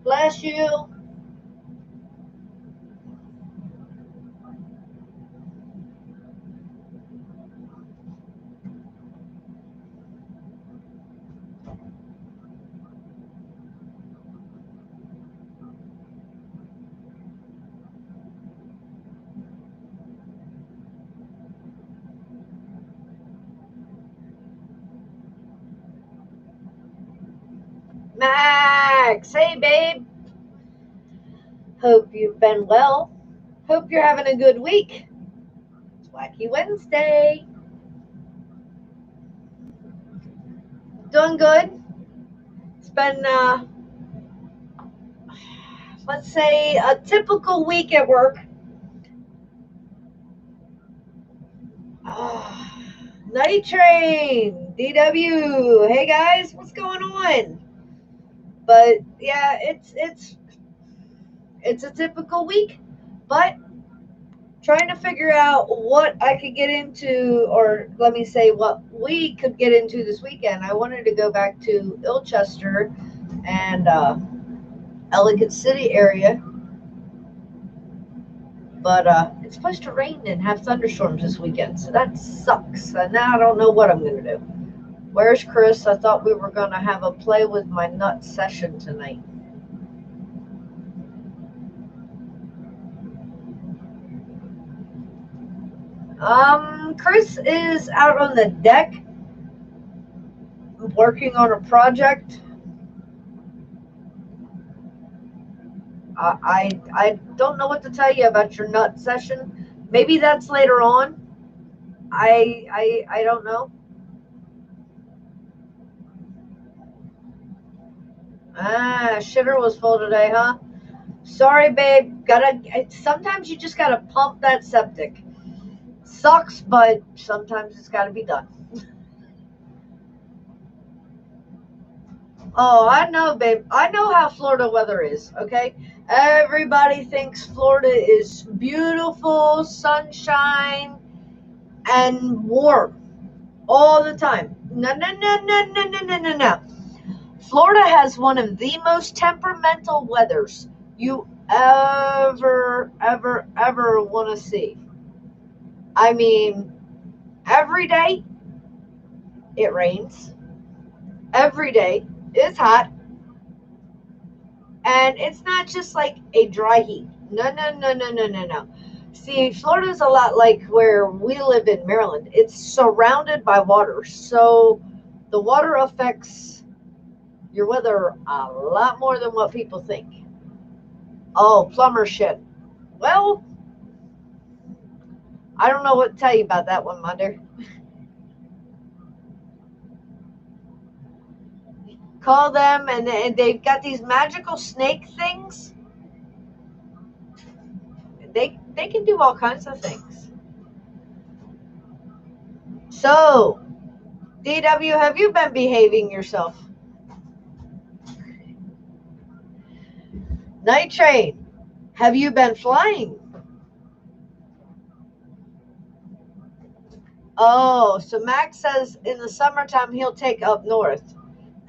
Bless you. Max, hey babe. Hope you've been well. Hope you're having a good week. It's Wacky Wednesday. Doing good. It's been, let's say, a typical week at work. Night train, DW. Hey guys, what's going on? But yeah, it's a typical week, but trying to figure out what I could get into, or let me say what we could get into this weekend. I wanted to go back to Ilchester and Ellicott City area, but it's supposed to rain and have thunderstorms this weekend, so that sucks. And now I don't know what I'm going to do. Where's Chris? I thought we were going to have a play with my nut session tonight. Chris is out on the deck working on a project. I don't know what to tell you about your nut session. Maybe that's later on. I don't know. Shitter was full today, huh? Sorry, babe. Sometimes you just gotta pump that septic. Sucks, but sometimes it's gotta be done. Oh, I know, babe. I know how Florida weather is, okay? Everybody thinks Florida is beautiful, sunshine, and warm all the time. No, no, no, no, no, no, no, no, no. Florida has one of the most temperamental weathers you ever want to see. I mean, every day it rains. Every day it's hot. And it's not just like a dry heat. No, no, no, no, no, no, no. See, Florida's a lot like where we live in Maryland. It's surrounded by water. So the water affects your weather a lot more than what people think. Oh, plumber shit. Well, I don't know what to tell you about that one, Mother. Call them, and they've got these magical snake things. They can do all kinds of things. So, DW, have you been behaving yourself? Night train, have you been flying? Oh, so Max says in the summertime he'll take up north,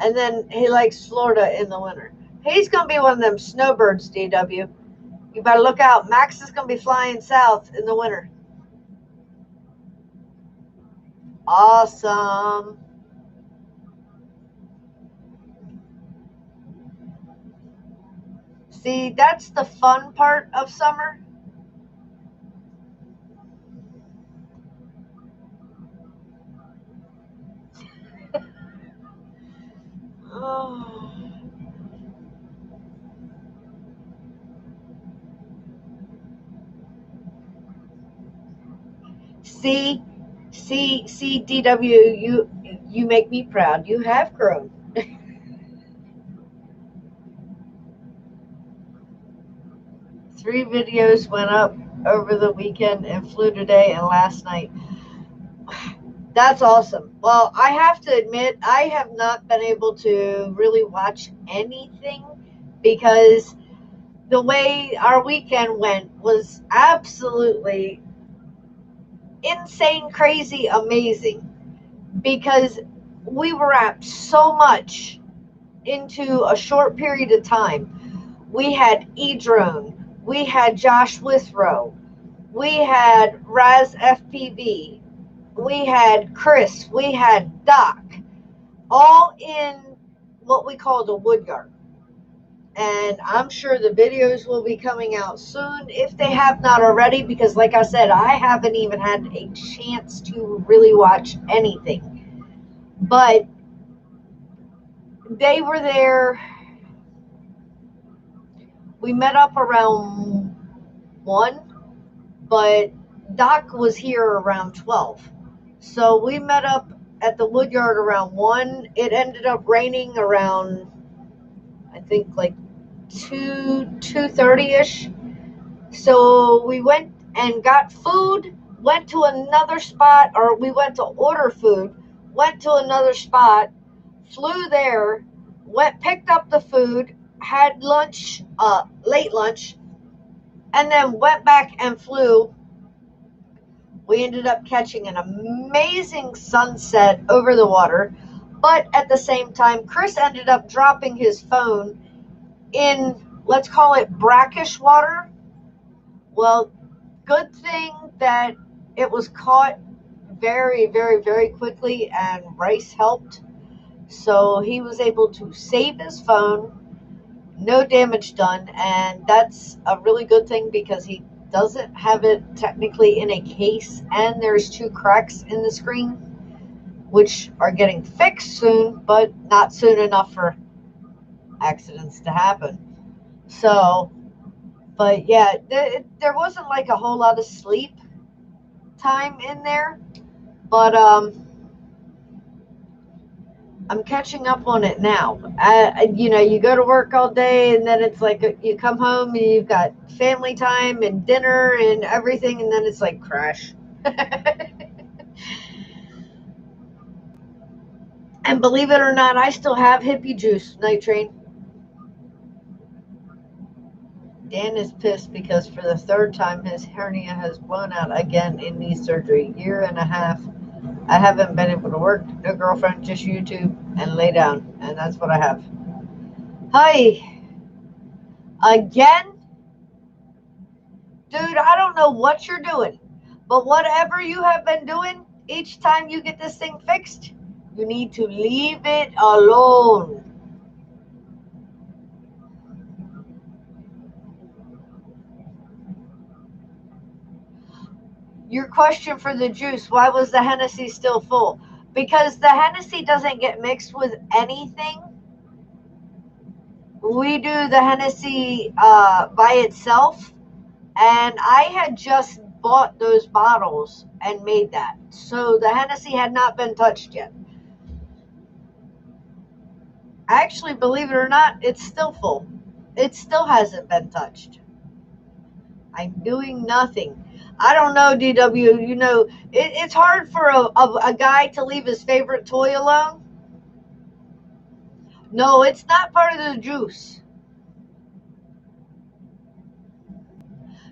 and then he likes Florida in the winter. He's gonna be one of them snowbirds, DW. You better look out. Max is gonna be flying south in the winter. Awesome. See, that's the fun part of summer. Oh. See, DW, you make me proud. You have grown. 3 videos went up over the weekend and flew today and last night. That's awesome. Well, I have to admit, I have not been able to really watch anything because the way our weekend went was absolutely insane, crazy, amazing because we wrapped so much into a short period of time. We had E-Drone. We had Josh Withrow. We had Raz FPV. We had Chris. We had Doc. All in what we call the Woodyard. And I'm sure the videos will be coming out soon if they have not already, because like I said, I haven't even had a chance to really watch anything. But they were there. We met up around 1, but Doc was here around 12. So we met up at the Woodyard around 1. It ended up raining around, I think, like 2:30ish. So we went and got food, went to another spot, or we went to order food, went to another spot, flew there, picked up the food, had lunch, late lunch, and then went back and flew. We ended up catching an amazing sunset over the water, but at the same time, Chris ended up dropping his phone in, let's call it brackish water. Well, good thing that it was caught very, very, very quickly, and Rice helped. So he was able to save his phone, no damage done, and that's a really good thing because he doesn't have it technically in a case, and there's 2 cracks in the screen, which are getting fixed soon, but not soon enough for accidents to happen. So, but yeah, there wasn't like a whole lot of sleep time in there, but I'm catching up on it now. You go to work all day, and then it's like you come home and you've got family time and dinner and everything, and then it's like crash. And believe it or not, I still have hippie juice, Night Train. Dan is pissed because for the 3rd time his hernia has blown out again in knee surgery. 1.5 years. I haven't been able to work, no girlfriend, just YouTube and lay down, and that's what I have. Hi. Again? Dude, I don't know what you're doing, but whatever you have been doing, each time you get this thing fixed, you need to leave it alone. Your question for the juice, why was the Hennessy still full? Because the Hennessy doesn't get mixed with anything. We do the Hennessy by itself, and I had just bought those bottles and made that. So the Hennessy had not been touched yet. Actually, believe it or not, it's still full. It still hasn't been touched. I'm doing nothing. I don't know, DW. It's hard for a guy to leave his favorite toy alone. No, it's not part of the juice.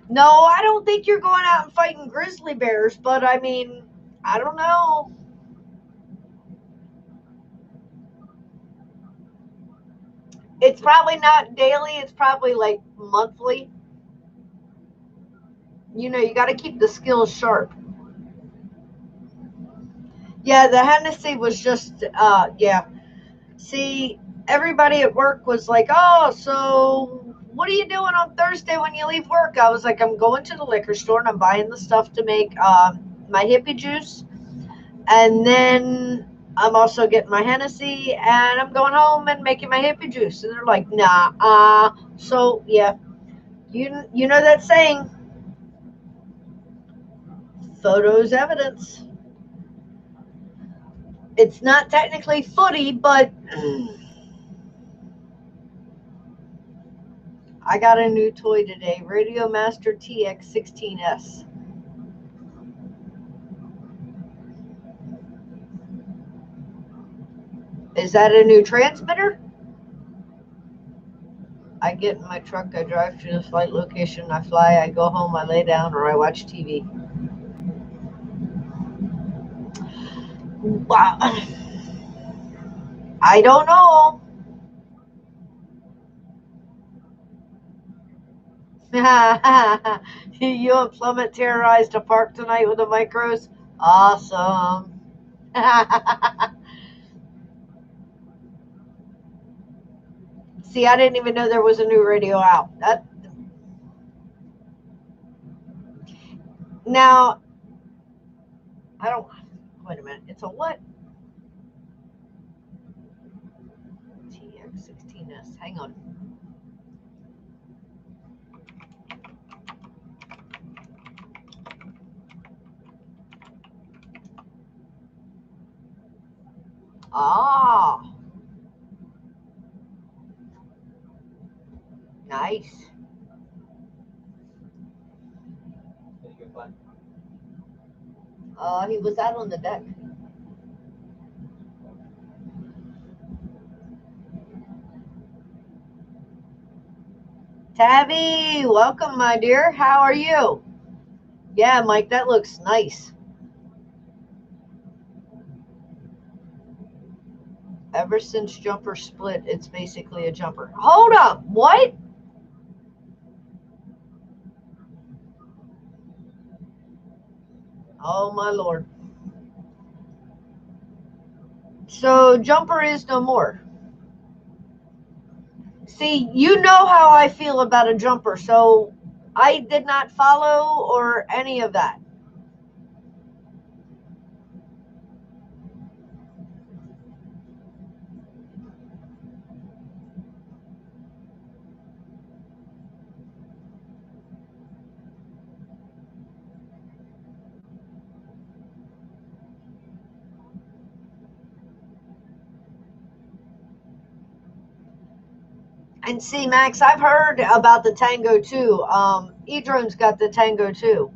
No, I don't think you're going out and fighting grizzly bears, but I mean, I don't know. It's probably not daily, it's probably like monthly. You got to keep the skills sharp. Yeah, the Hennessy was just, yeah. See, everybody at work was like, oh, so what are you doing on Thursday when you leave work? I was like, I'm going to the liquor store and I'm buying the stuff to make my hippie juice. And then I'm also getting my Hennessy and I'm going home and making my hippie juice. And they're like, nah, so yeah, you know that saying, photos evidence. It's not technically footy, but I got a new toy today, Radio Master TX16S. Is that a new transmitter? I get in my truck, I drive to the flight location, I fly, I go home, I lay down, or I watch TV. Wow. I don't know. You and Plummet terrorized a park tonight with the micros. Awesome. See, I didn't even know there was a new radio out. Now, I don't. Wait a minute. It's a what? TX16S. Hang on. Ah, nice. He was out on the deck. Tabby, welcome, my dear. How are you? Yeah, Mike, that looks nice. Ever since Jumper split, it's basically a jumper. Hold up, what? Oh, my Lord. So, Jumper is no more. See, you know how I feel about a jumper, so I did not follow or any of that. And see, Max, I've heard about the Tango too. Edron's got the Tango too.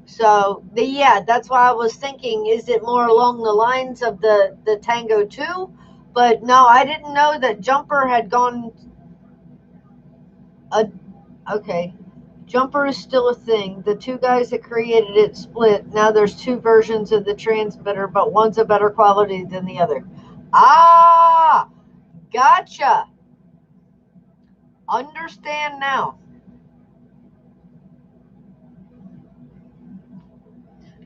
So yeah, that's why I was thinking, is it more along the lines of the Tango 2? But no, I didn't know that Jumper had gone. Okay, Jumper is still a thing. The two guys that created it split. Now there's two versions of the transmitter, but one's a better quality than the other. Ah, gotcha. Understand now.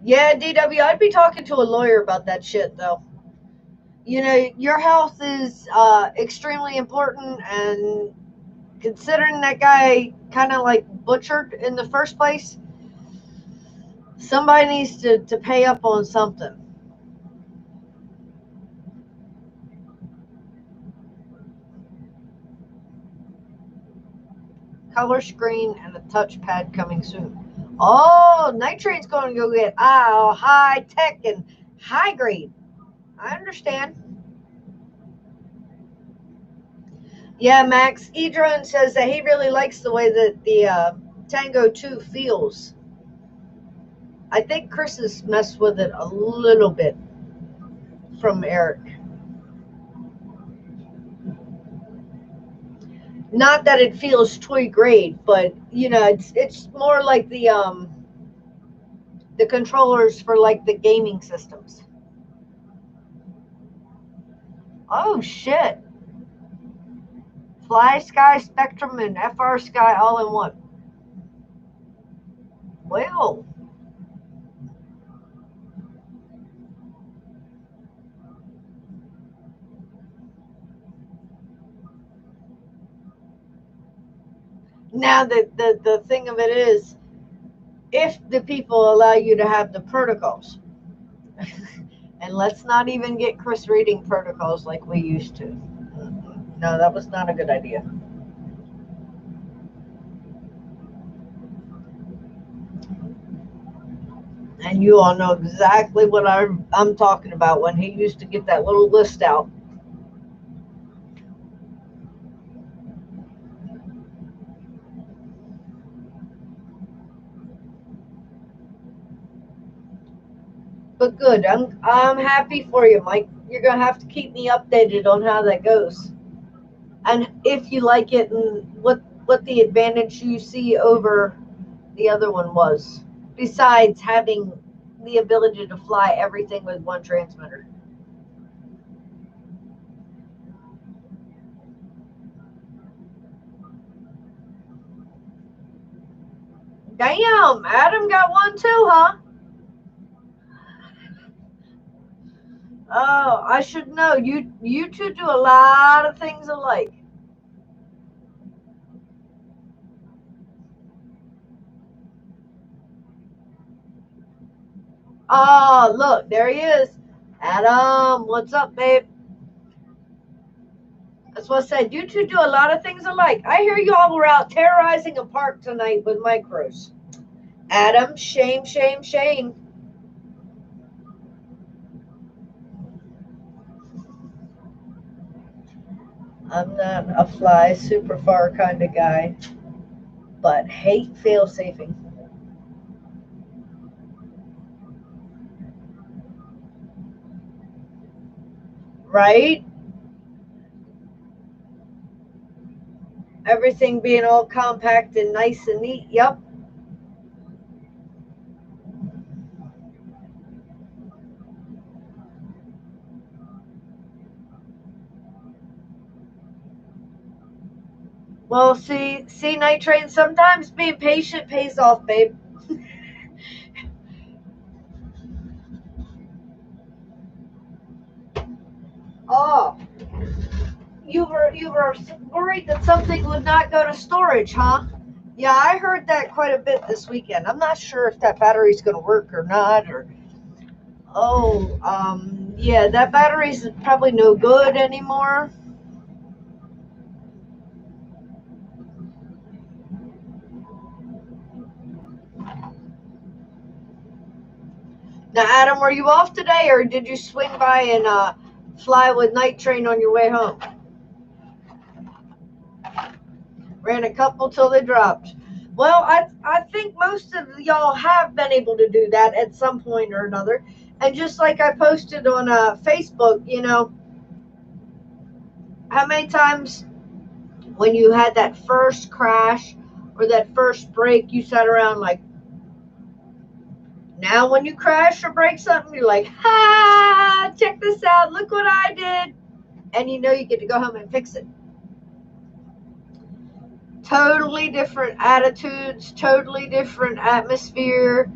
Yeah, DW, I'd be talking to a lawyer about that shit, though. You know, your health is extremely important, and considering that guy kind of like butchered in the first place, somebody needs to pay up on something. Color screen and a touchpad coming soon. Oh, Night Train's going to go get high tech and high grade. I understand. Yeah, Max. Edron says that he really likes the way that the Tango 2 feels. I think Chris has messed with it a little bit from Eric. Not that it feels toy grade, but you know, it's more like the controllers for like the gaming systems. Oh shit. Fly Sky Spectrum and FR Sky all in one. Well, now the thing of it is, if the people allow you to have the protocols, and let's not even get Chris reading protocols like we used to. No, that was not a good idea. And you all know exactly what I'm talking about when he used to get that little list out. But good, I'm happy for you, Mike. You're gonna have to keep me updated on how that goes, and if you like it, and what the advantage you see over the other one was, besides having the ability to fly everything with one transmitter. Damn, Adam got one too, huh? Oh, I should know. You two do a lot of things alike. Oh, look, there he is. Adam, what's up, babe? That's what I said. You two do a lot of things alike. I hear y'all were out terrorizing a park tonight with micros. Adam, shame, shame, shame. I'm not a fly super far kind of guy, but hate fail safing. Right? Everything being all compact and nice and neat. Yep. Well, see, Night Train, sometimes being patient pays off, babe. Oh, you were worried that something would not go to storage, huh? Yeah, I heard that quite a bit this weekend. I'm not sure if that battery's going to work or not, or oh, yeah, that battery's probably no good anymore. Now, Adam, were you off today, or did you swing by and fly with Night Train on your way home? Ran a couple till they dropped. Well, I think most of y'all have been able to do that at some point or another. And just like I posted on Facebook, how many times when you had that first crash or that first break, you sat around like, now when you crash or break something, you're like, ha, check this out, look what I did. And you get to go home and fix it. Totally different attitudes, totally different atmosphere.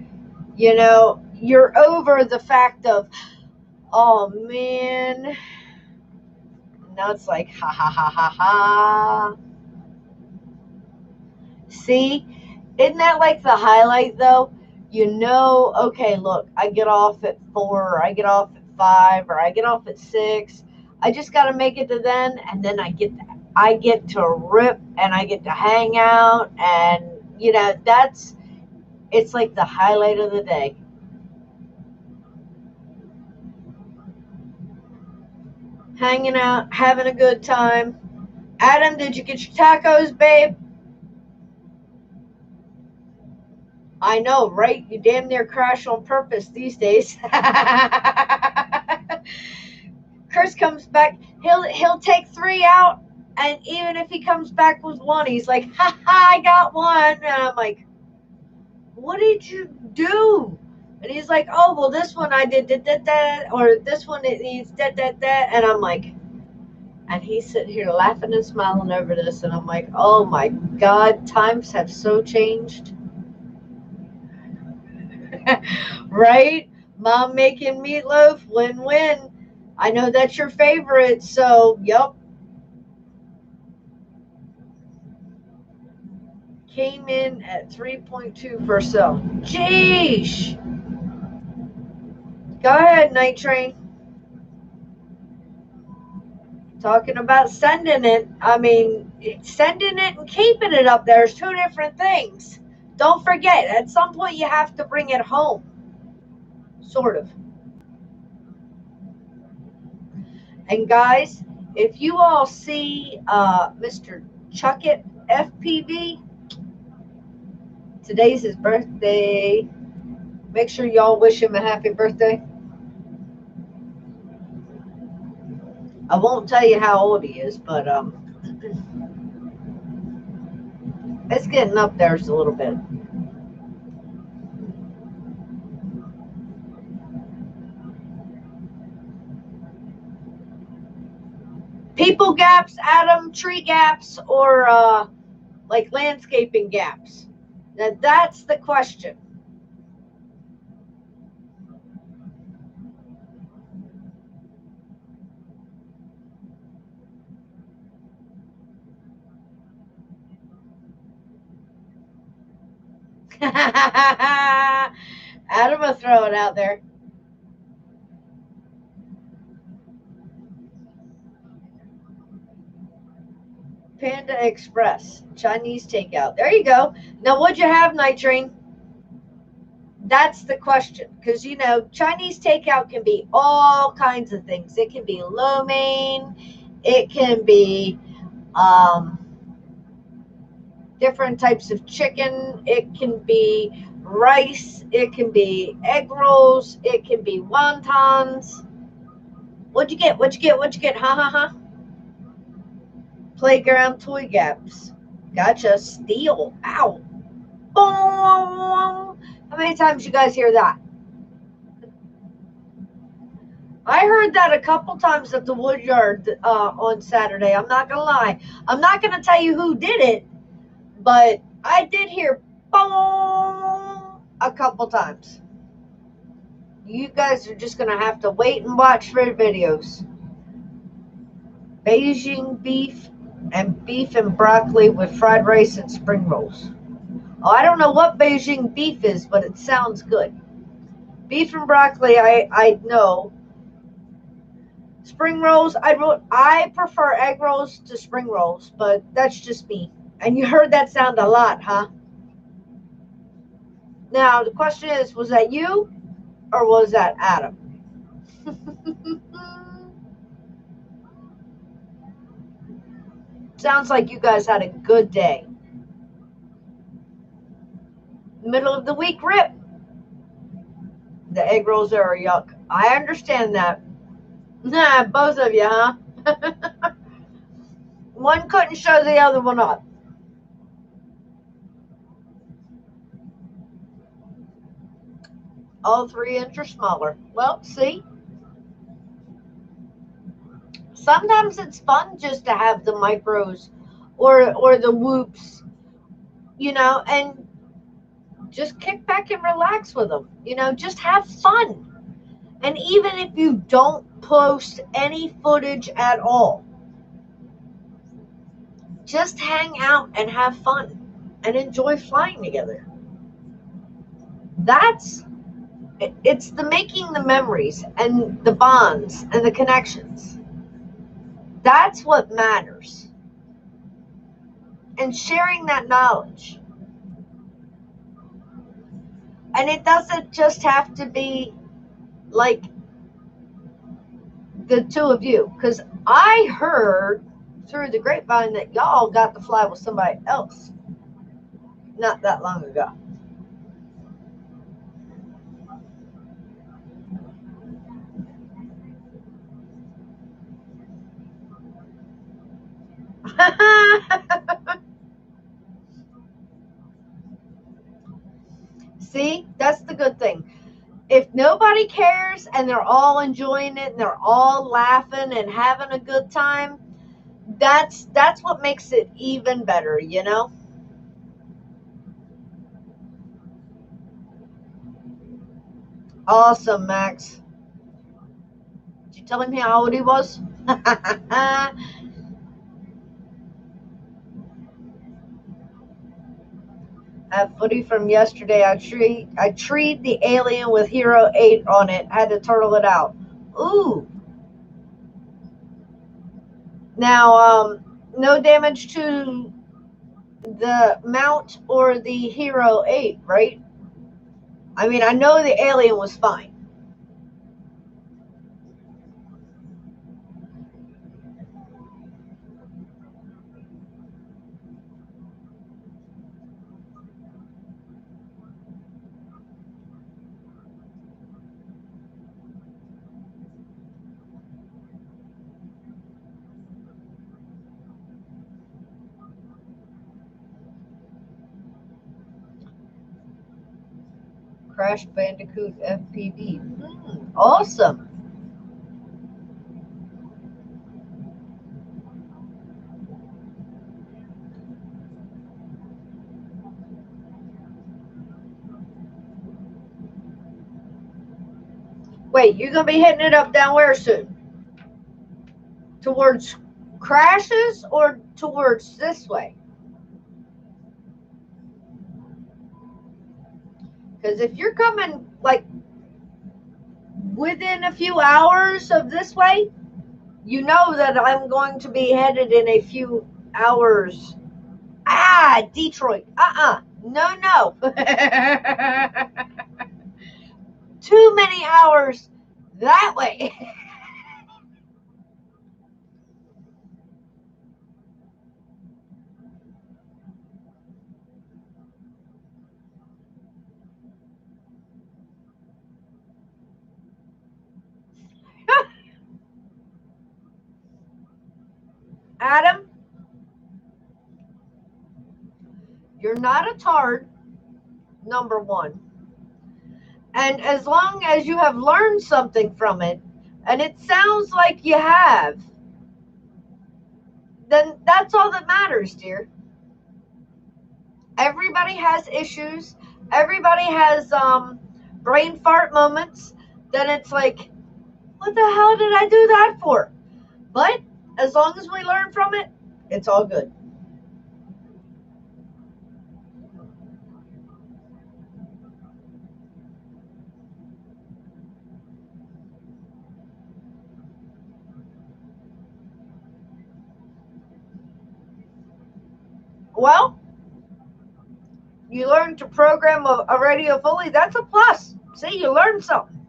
You're over the fact of, oh man. Now it's like, ha ha ha ha ha. See, isn't that like the highlight though? Okay, look, I get off at 4, or I get off at 5, or I get off at 6. I just got to make it to then, and then I get to rip and I get to hang out, and it's like the highlight of the day. Hanging out, having a good time. Adam, did you get your tacos, babe? I know, right? You damn near crash on purpose these days. Chris comes back, he'll take 3 out, and even if he comes back with 1, he's like, ha ha, I got 1. And I'm like, what did you do? And he's like, oh, well, this one I did that, or this one it needs that. And I'm like, and he's sitting here laughing and smiling over this, and I'm like, oh my God, times have so changed. Right? Mom making meatloaf, win-win. I know that's your favorite, so yep. Came in at 3.2 per cell. Jeesh. Go ahead, Night Train. Talking about sending it. I mean, sending it and keeping it up there is 2 different things. Don't forget, at some point you have to bring it home. Sort of. And guys, if you all see Mr. Chuckett FPV, today's his birthday. Make sure y'all wish him a happy birthday. I won't tell you how old he is, but it's getting up there just a little bit. People gaps, Adam, tree gaps, or like landscaping gaps. Now that's the question. Adam will throw it out there. Panda Express, Chinese takeout. There you go. Now, what'd you have, Night Train? That's the question. Because, you know, Chinese takeout can be all kinds of things. It can be lo mein, it can be different types of chicken, it can be rice, it can be egg rolls, it can be wontons. What'd you get? What'd you get? What'd you get? Ha ha ha. Playground toy gaps. Gotcha. Steel. Ow. Boom. How many times you guys hear that? I heard that a couple times at the woodyard on Saturday. I'm not gonna lie. I'm not gonna tell you who did it, but I did hear boom a couple times. You guys are just gonna have to wait and watch for the videos. Beijing beef and broccoli with fried rice and spring rolls. Oh, I don't know what Beijing beef is, but it sounds good. Beef and broccoli, I know. Spring rolls, I prefer egg rolls to spring rolls, but that's just me. And you heard that sound a lot, huh? Now the question is, was that you or was that Adam? Sounds like you guys had a good day. Middle of the week rip. The egg rolls are yuck. I understand that. Nah, both of you, huh? One couldn't show the other one up. All 3 inch or smaller. Well, see, sometimes it's fun just to have the micros or the whoops, you know, and just kick back and relax with them. You know, just have fun. And even if you don't post any footage at all, just hang out and have fun and enjoy flying together. That's it's the making the memories and the bonds and the connections. That's what matters. And sharing that knowledge. And it doesn't just have to be like the two of you, because I heard through the grapevine that y'all got to fly with somebody else not that long ago. See, that's the good thing. If nobody cares and they're all enjoying it and they're all laughing and having a good time, that's what makes it even better, you know? Awesome, Max. Did you tell him how old he was? That footy from yesterday, I treed the alien with Hero 8 on it. Had to turtle it out. Ooh. Now, no damage to the mount or the Hero 8, right? I mean, I know the alien was fine. Crash Bandicoot FPV. Awesome. Wait, you're going to be hitting it up down where soon? Towards Crashes or towards this way? Because if you're coming like within a few hours of this way, you know that I'm going to be headed in a few hours. Detroit. No. Too many hours that way. Adam, you're not a tard, number one. And as long as you have learned something from it, and it sounds like you have, then that's all that matters, dear. Everybody has issues. Everybody has brain fart moments. Then it's like, what the hell did I do that for? But as long as we learn from it, it's all good. Well, you learn to program a radio fully. That's a plus. See, you learned something.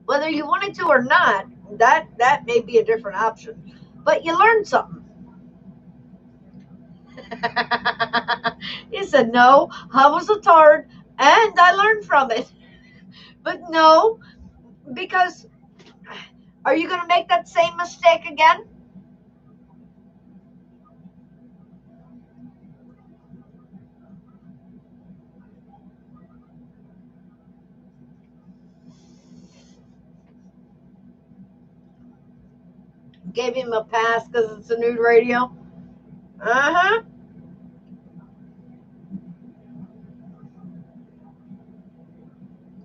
Whether you wanted to or not, that may be a different option. But you learned something. He said, no, I was a tard and I learned from it. But no, because are you going to make that same mistake again? Gave him a pass because it's a new radio. Uh-huh.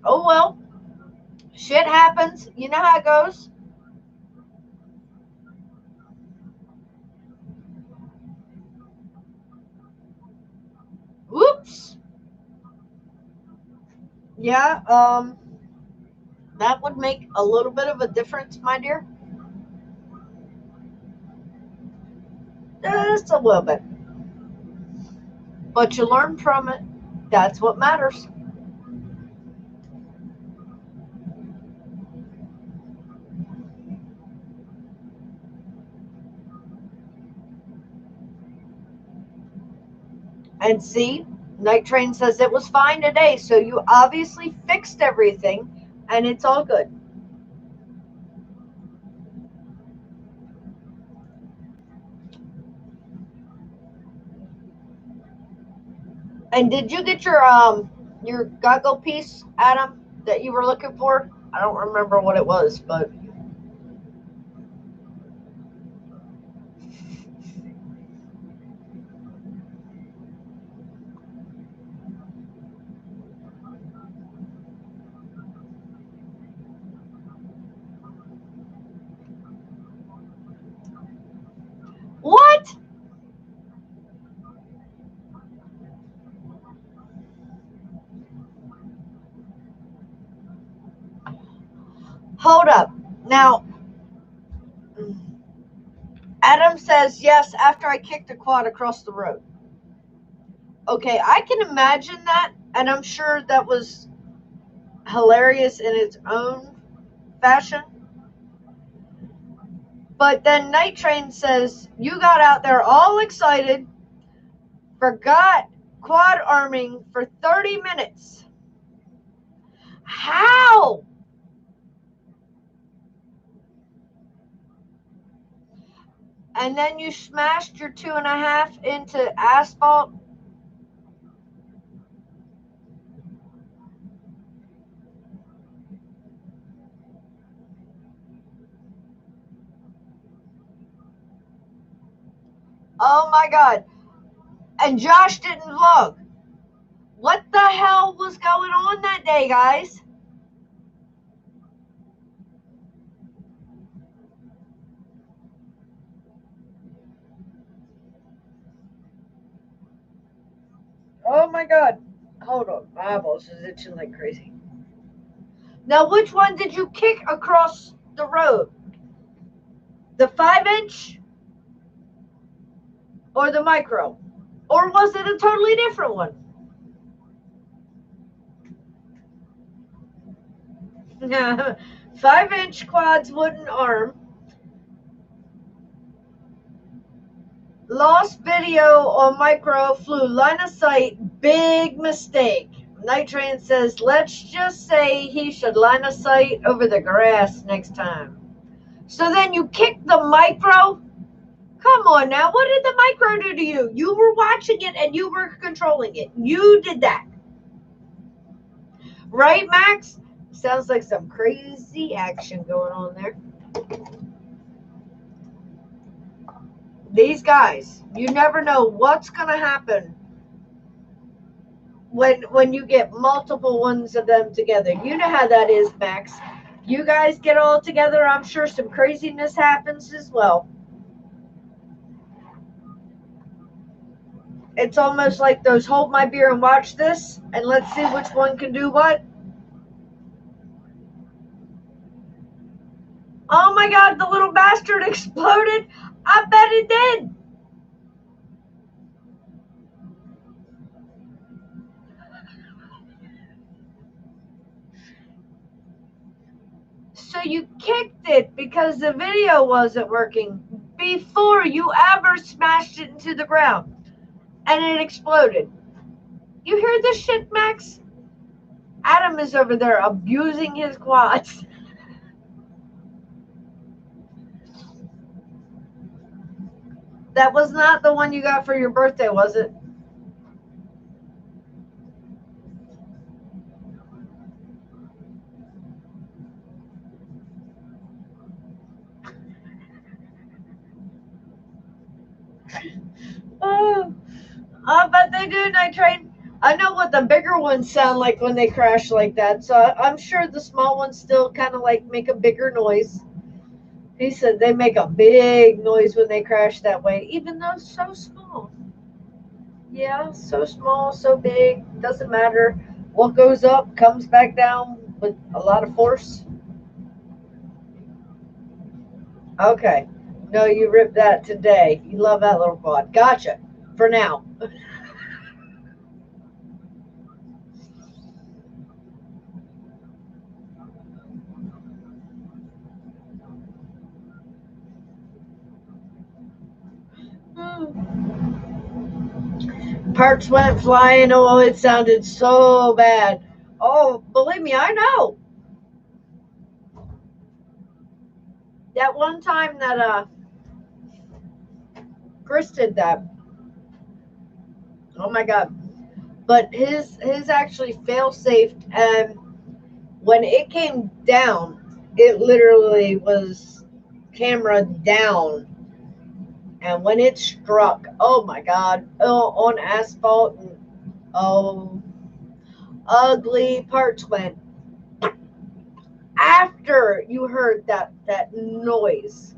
Oh, well. Shit happens. You know how it goes. Whoops. Yeah, that would make a little bit of a difference, my dear. Just a little bit. But you learn from it. That's what matters. And see, Night Train says it was fine today, so you obviously fixed everything, and it's all good. And did you get your goggle piece, Adam, that you were looking for? I don't remember what it was, but what? Hold up. Now, Adam says yes after I kicked a quad across the road. Okay, I can imagine that, and I'm sure that was hilarious in its own fashion. But then Night Train says you got out there all excited, forgot quad arming for 30 minutes. How? And then you smashed your 2.5 into asphalt. Oh my God. And Josh didn't vlog. What the hell was going on that day, guys? Oh my god. Hold on. My eyeballs is itching like crazy. Now, which one did you kick across the road? The 5-inch or the micro? Or was it a totally different one? 5-inch quads wooden arm. Lost video on micro flew line of sight. Big mistake. Night Train says, let's just say he should line of sight over the grass next time. So then you kicked the micro? Come on now. What did the micro do to you? You were watching it and you were controlling it. You did that. Right, Max? Sounds like some crazy action going on there. These guys, you never know what's going to happen when you get multiple ones of them together. You know how that is, Max. You guys get all together, I'm sure some craziness happens as well. It's almost like those hold my beer and watch this, and let's see which one can do what. Oh my god, the little bastard exploded. I bet it did. So you kicked it because the video wasn't working before you ever smashed it into the ground. And it exploded. You hear this shit, Max? Adam is over there abusing his quads. That was not the one you got for your birthday, was it? Oh, I bet they do, Night Train. I know what the bigger ones sound like when they crash like that, so I'm sure the small ones still kind of like make a bigger noise. He said they make a big noise when they crash that way, even though so small. Yeah, so small, so big, doesn't matter. What goes up comes back down with a lot of force. Okay. No, you ripped that today. You love that little quad. Gotcha. For now. Parts went flying. Oh, it sounded so bad. Oh, believe me, I know. That one time that Chris did that. Oh my god. But his actually fail safe, and when it came down, it literally was camera down. And when it struck, oh my god, oh, on asphalt, and oh, ugly parts went. After you heard that noise,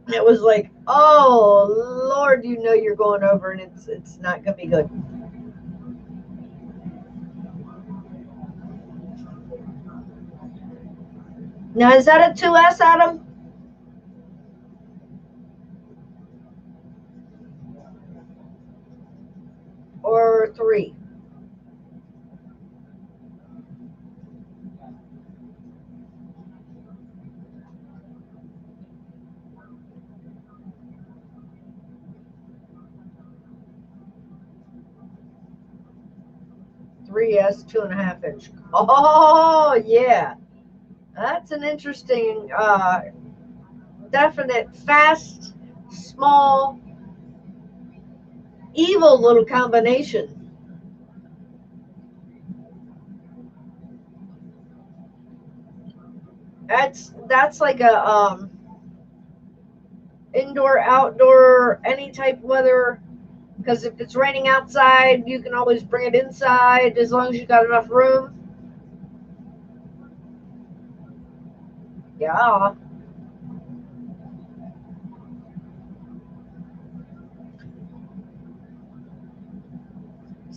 it was like, oh Lord, you know you're going over, and it's not gonna be good. Now is that a 2S, Adam, or 3? 3S, 2.5 inch. Oh yeah, that's an interesting, definite, fast, small, evil little combination. That's like a indoor, outdoor, any type of weather. Because if it's raining outside, you can always bring it inside as long as you got enough room. Yeah.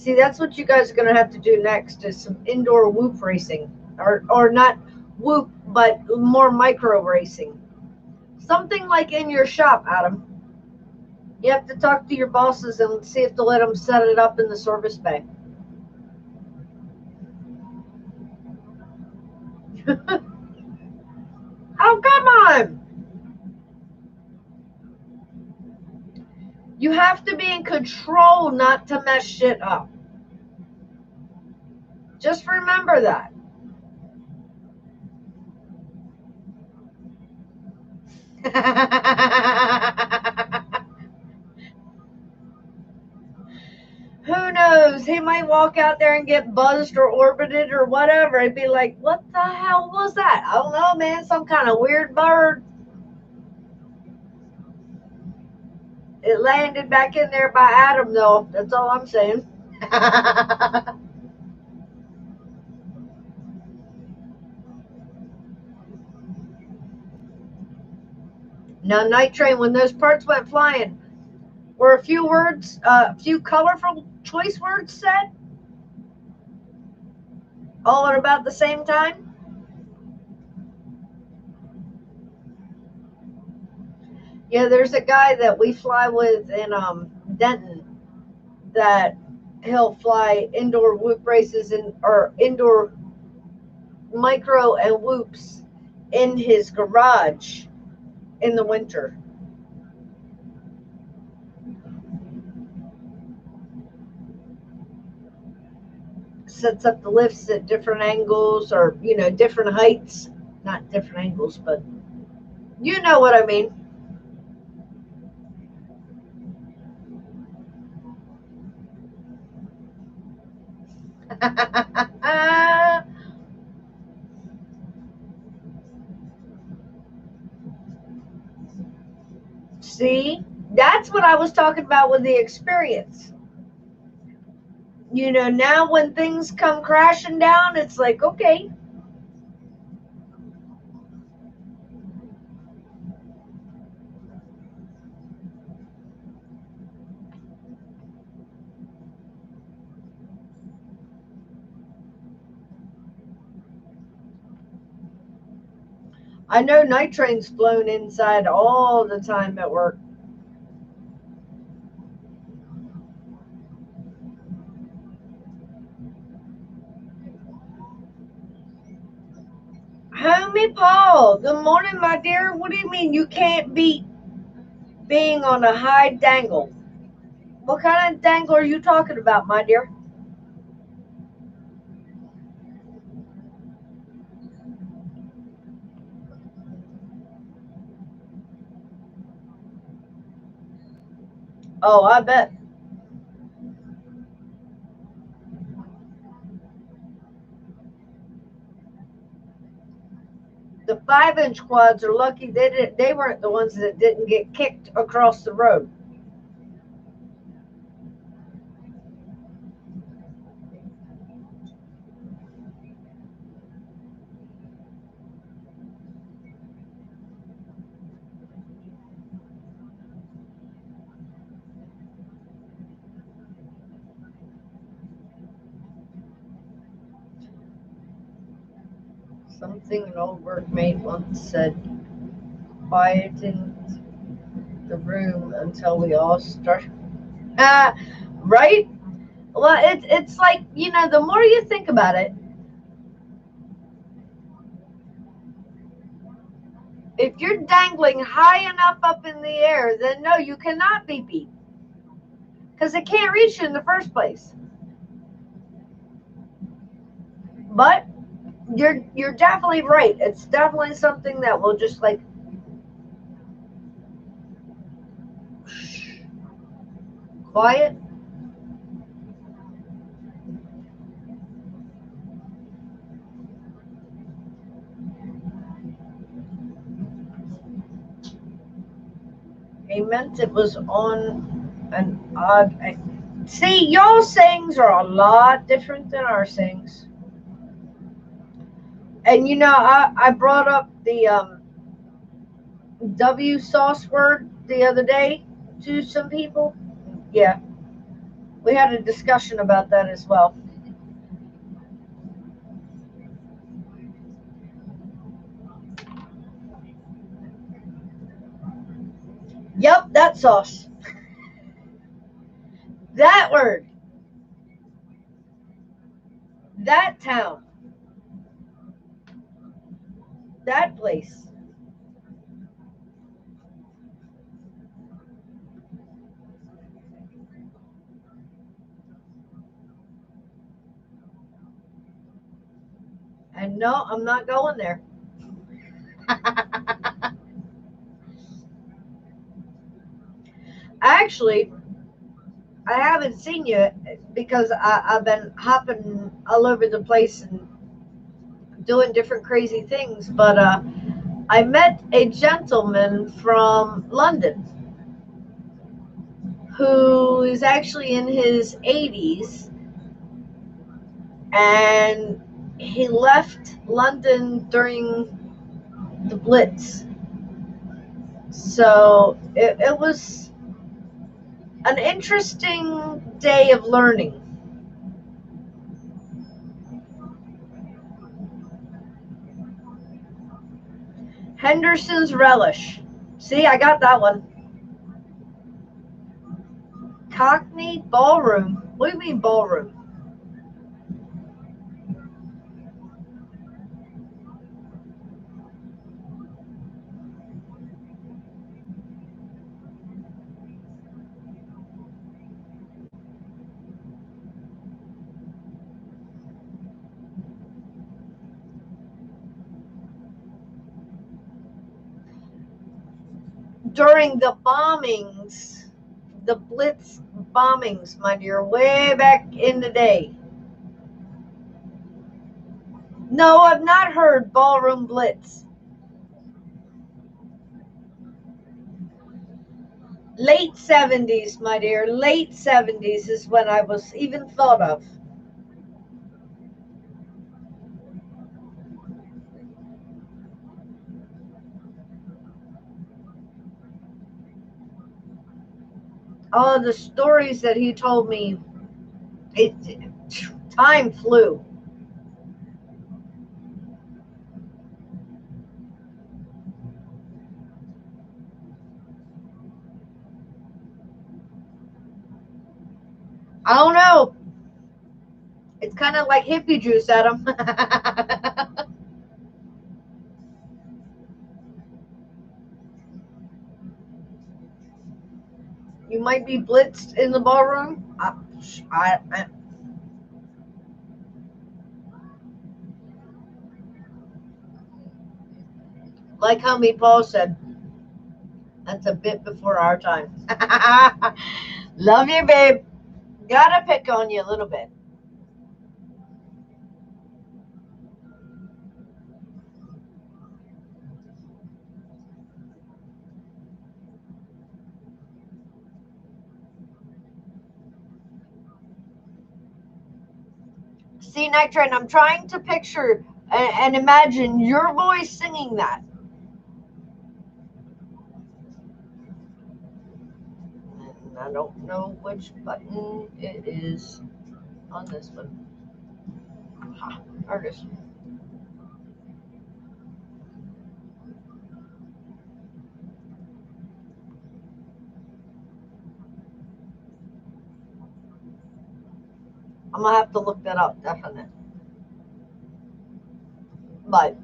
See, that's what you guys are going to have to do next is some indoor whoop racing. Or not whoop, but more micro racing. Something like in your shop, Adam. You have to talk to your bosses and see if they'll let them set it up in the service bay. Oh, come on! You have to be in control not to mess shit up. Just remember that. Who knows? He might walk out there and get buzzed or orbited or whatever and be like, what the hell was that? I don't know, man. Some kind of weird bird. It landed back in there by Adam, though. That's all I'm saying. Now, Night Train, when those parts went flying, were a few words, a few colorful choice words said? All at about the same time? Yeah, there's a guy that we fly with in Denton that he'll fly indoor whoop races or indoor micro and whoops in his garage in the winter. Sets up the lifts at different angles or, different heights. Not different angles, but you know what I mean. See, that's what I was talking about with the experience. Now when things come crashing down, it's like, okay. I know Night Train's flown inside all the time at work. Homie Paul, good morning, my dear. What do you mean you can't beat being on a high dangle? What kind of dangle are you talking about, my dear? Oh, I bet. The 5-inch quads are lucky they weren't the ones that didn't get kicked across the road. Something an old workmate once said, quieting the room until we all start. Right? Well, it's like, the more you think about it, if you're dangling high enough up in the air, then no, you cannot be beat. Because it can't reach you in the first place. But you're definitely right. It's definitely something that will just like quiet. He meant it was on an odd. See, y'all sayings are a lot different than our sayings. And I brought up the W sauce word the other day to some people. Yeah. We had a discussion about that as well. Yep, that sauce. That word. That town. That place. And no, I'm not going there. Actually, I haven't seen you because I've been hopping all over the place and doing different crazy things. But I met a gentleman from London who is actually in his 80s, and he left London during the Blitz. So it was an interesting day of learning. Henderson's Relish. See, I got that one. Cockney Ballroom. What do you mean ballroom? During the bombings, the Blitz bombings, my dear, way back in the day. No, I've not heard Ballroom Blitz. Late 70s, my dear. Late 70s is when I was even thought of. Oh, the stories that he told me, it time flew. I don't know. It's kind of like hippie juice, Adam. You might be blitzed in the ballroom. I like homie Paul said, that's a bit before our time. Love you, babe. Gotta pick on you a little bit. See, Night Train, I'm trying to picture and imagine your voice singing that. And I don't know which button it is on this one. Ha, there it is. I'm gonna have to look that up, definitely. But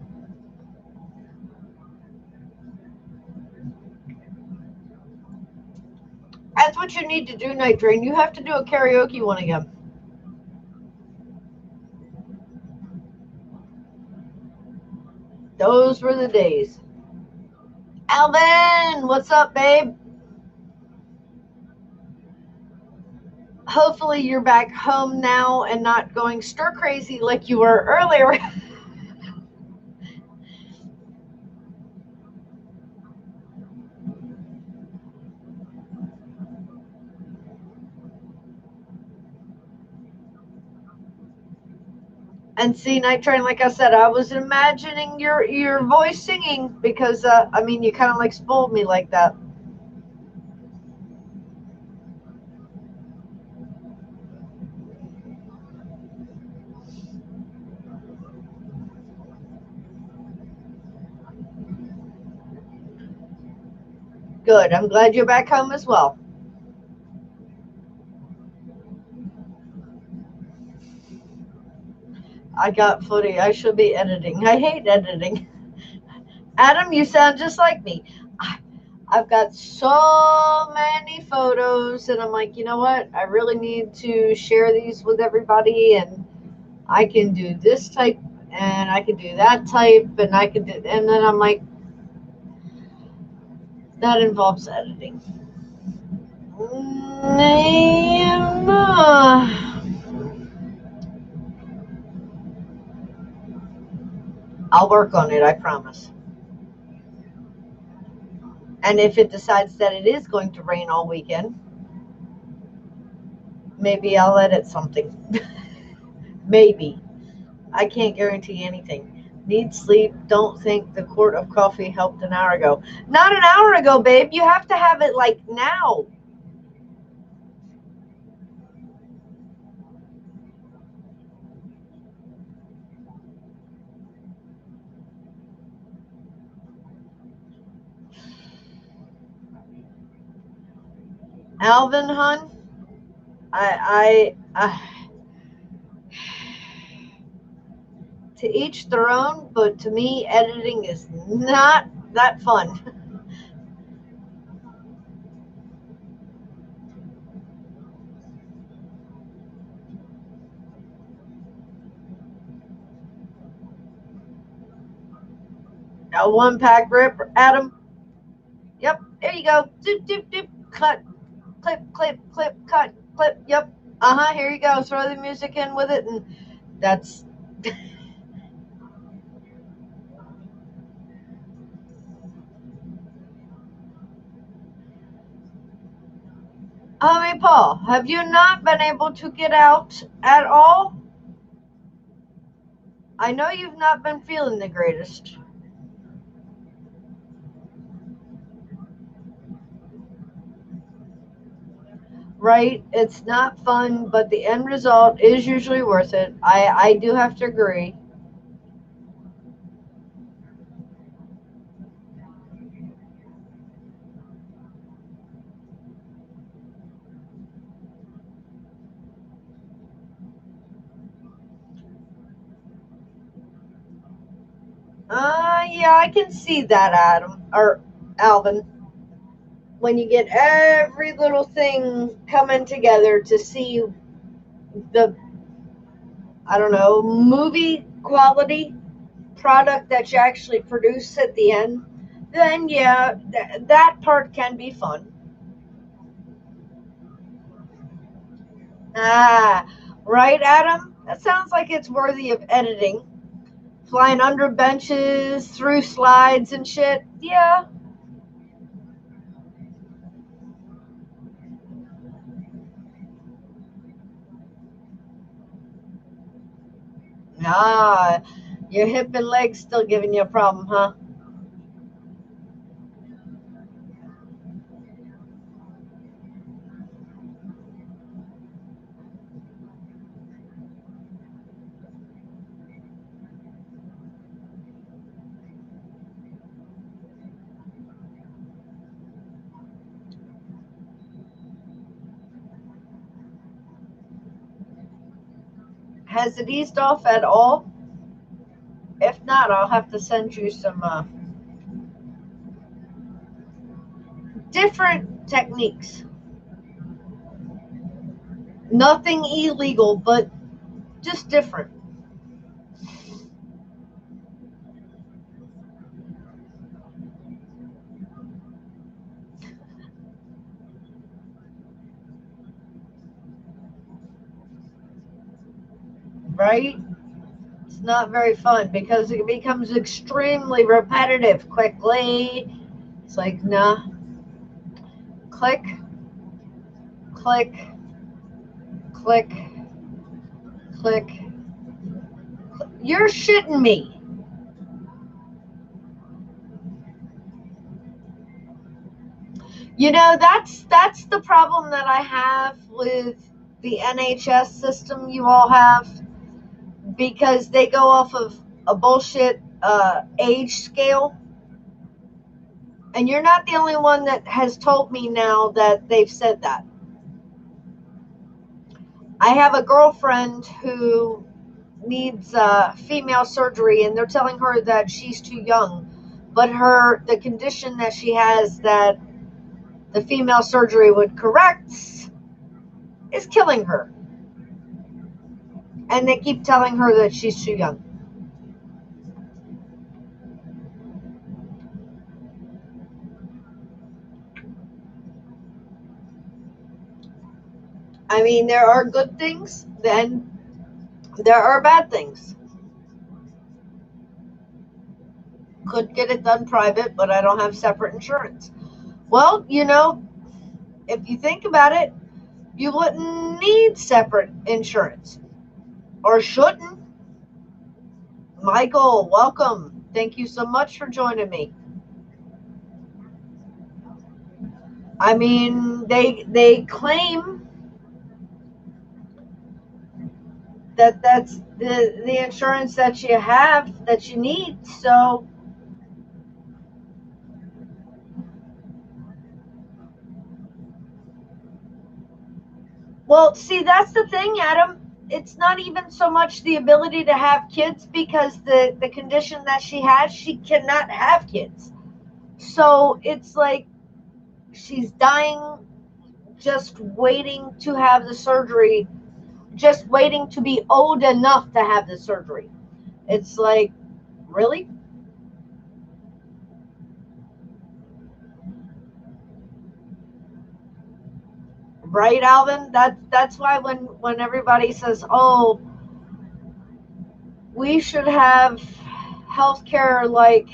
that's what you need to do, Night Train. You have to do a karaoke one again. Those were the days. Alvin, what's up, babe? Hopefully you're back home now and not going stir crazy like you were earlier. And see, Night Train, like I said, I was imagining your voice singing because I mean, you kind of like spoiled me like that. Good. I'm glad you're back home as well. I got footy. I should be editing. I hate editing. Adam, you sound just like me. I've got so many photos, and I'm like, you know what? I really need to share these with everybody, and I can do this type, and I can do that type, and I can do, and then I'm like, that involves editing. I'll work on it, I promise. And if it decides that it is going to rain all weekend, maybe I'll edit something. Maybe. I can't guarantee anything. Need sleep. Don't think the quart of coffee helped an hour ago. Not an hour ago, babe. You have to have it like now. Alvin, hun, I to each their own, but to me, editing is not that fun. A one pack rip, Adam. Yep, there you go. Doop, doop, doop. Cut, clip, clip, clip, cut, clip. Yep. Here you go. Throw the music in with it, and that's. Paul, have you not been able to get out at all? I know you've not been feeling the greatest. Right? It's not fun, but the end result is usually worth it. I do have to agree. Yeah, I can see that, Adam, or Alvin. When you get every little thing coming together to see the, I don't know, movie quality product that you actually produce at the end, then yeah, that part can be fun. Ah, right, Adam? That sounds like it's worthy of editing. Flying under benches, through slides and shit. Yeah. Ah, your hip and legs still giving you a problem, huh? Has it eased off at all? If not, I'll have to send you some different techniques. Nothing illegal, but just different. Right? It's not very fun because it becomes extremely repetitive quickly. It's like, nah, click, click, click, click. You're shitting me. You know, that's the problem that I have with the NHS system you all have, because they go off of a bullshit age scale. And you're not the only one that has told me now that they've said that. I have a girlfriend who needs female surgery, and they're telling her that she's too young. But the condition that she has that the female surgery would correct is killing her. And they keep telling her that she's too young. I mean, there are good things, then there are bad things. Could get it done private, but I don't have separate insurance. Well, if you think about it, you wouldn't need separate insurance. Or shouldn't. Michael, welcome. Thank you so much for joining me. I mean, they claim that that's the insurance that you have that you need. So, well, see, that's the thing, Adam. It's not even so much the ability to have kids, because the condition that she has, she cannot have kids. So it's like she's dying, just waiting to have the surgery, just waiting to be old enough to have the surgery. It's like, really? Right, Alvin? That's why when everybody says, "Oh, we should have healthcare like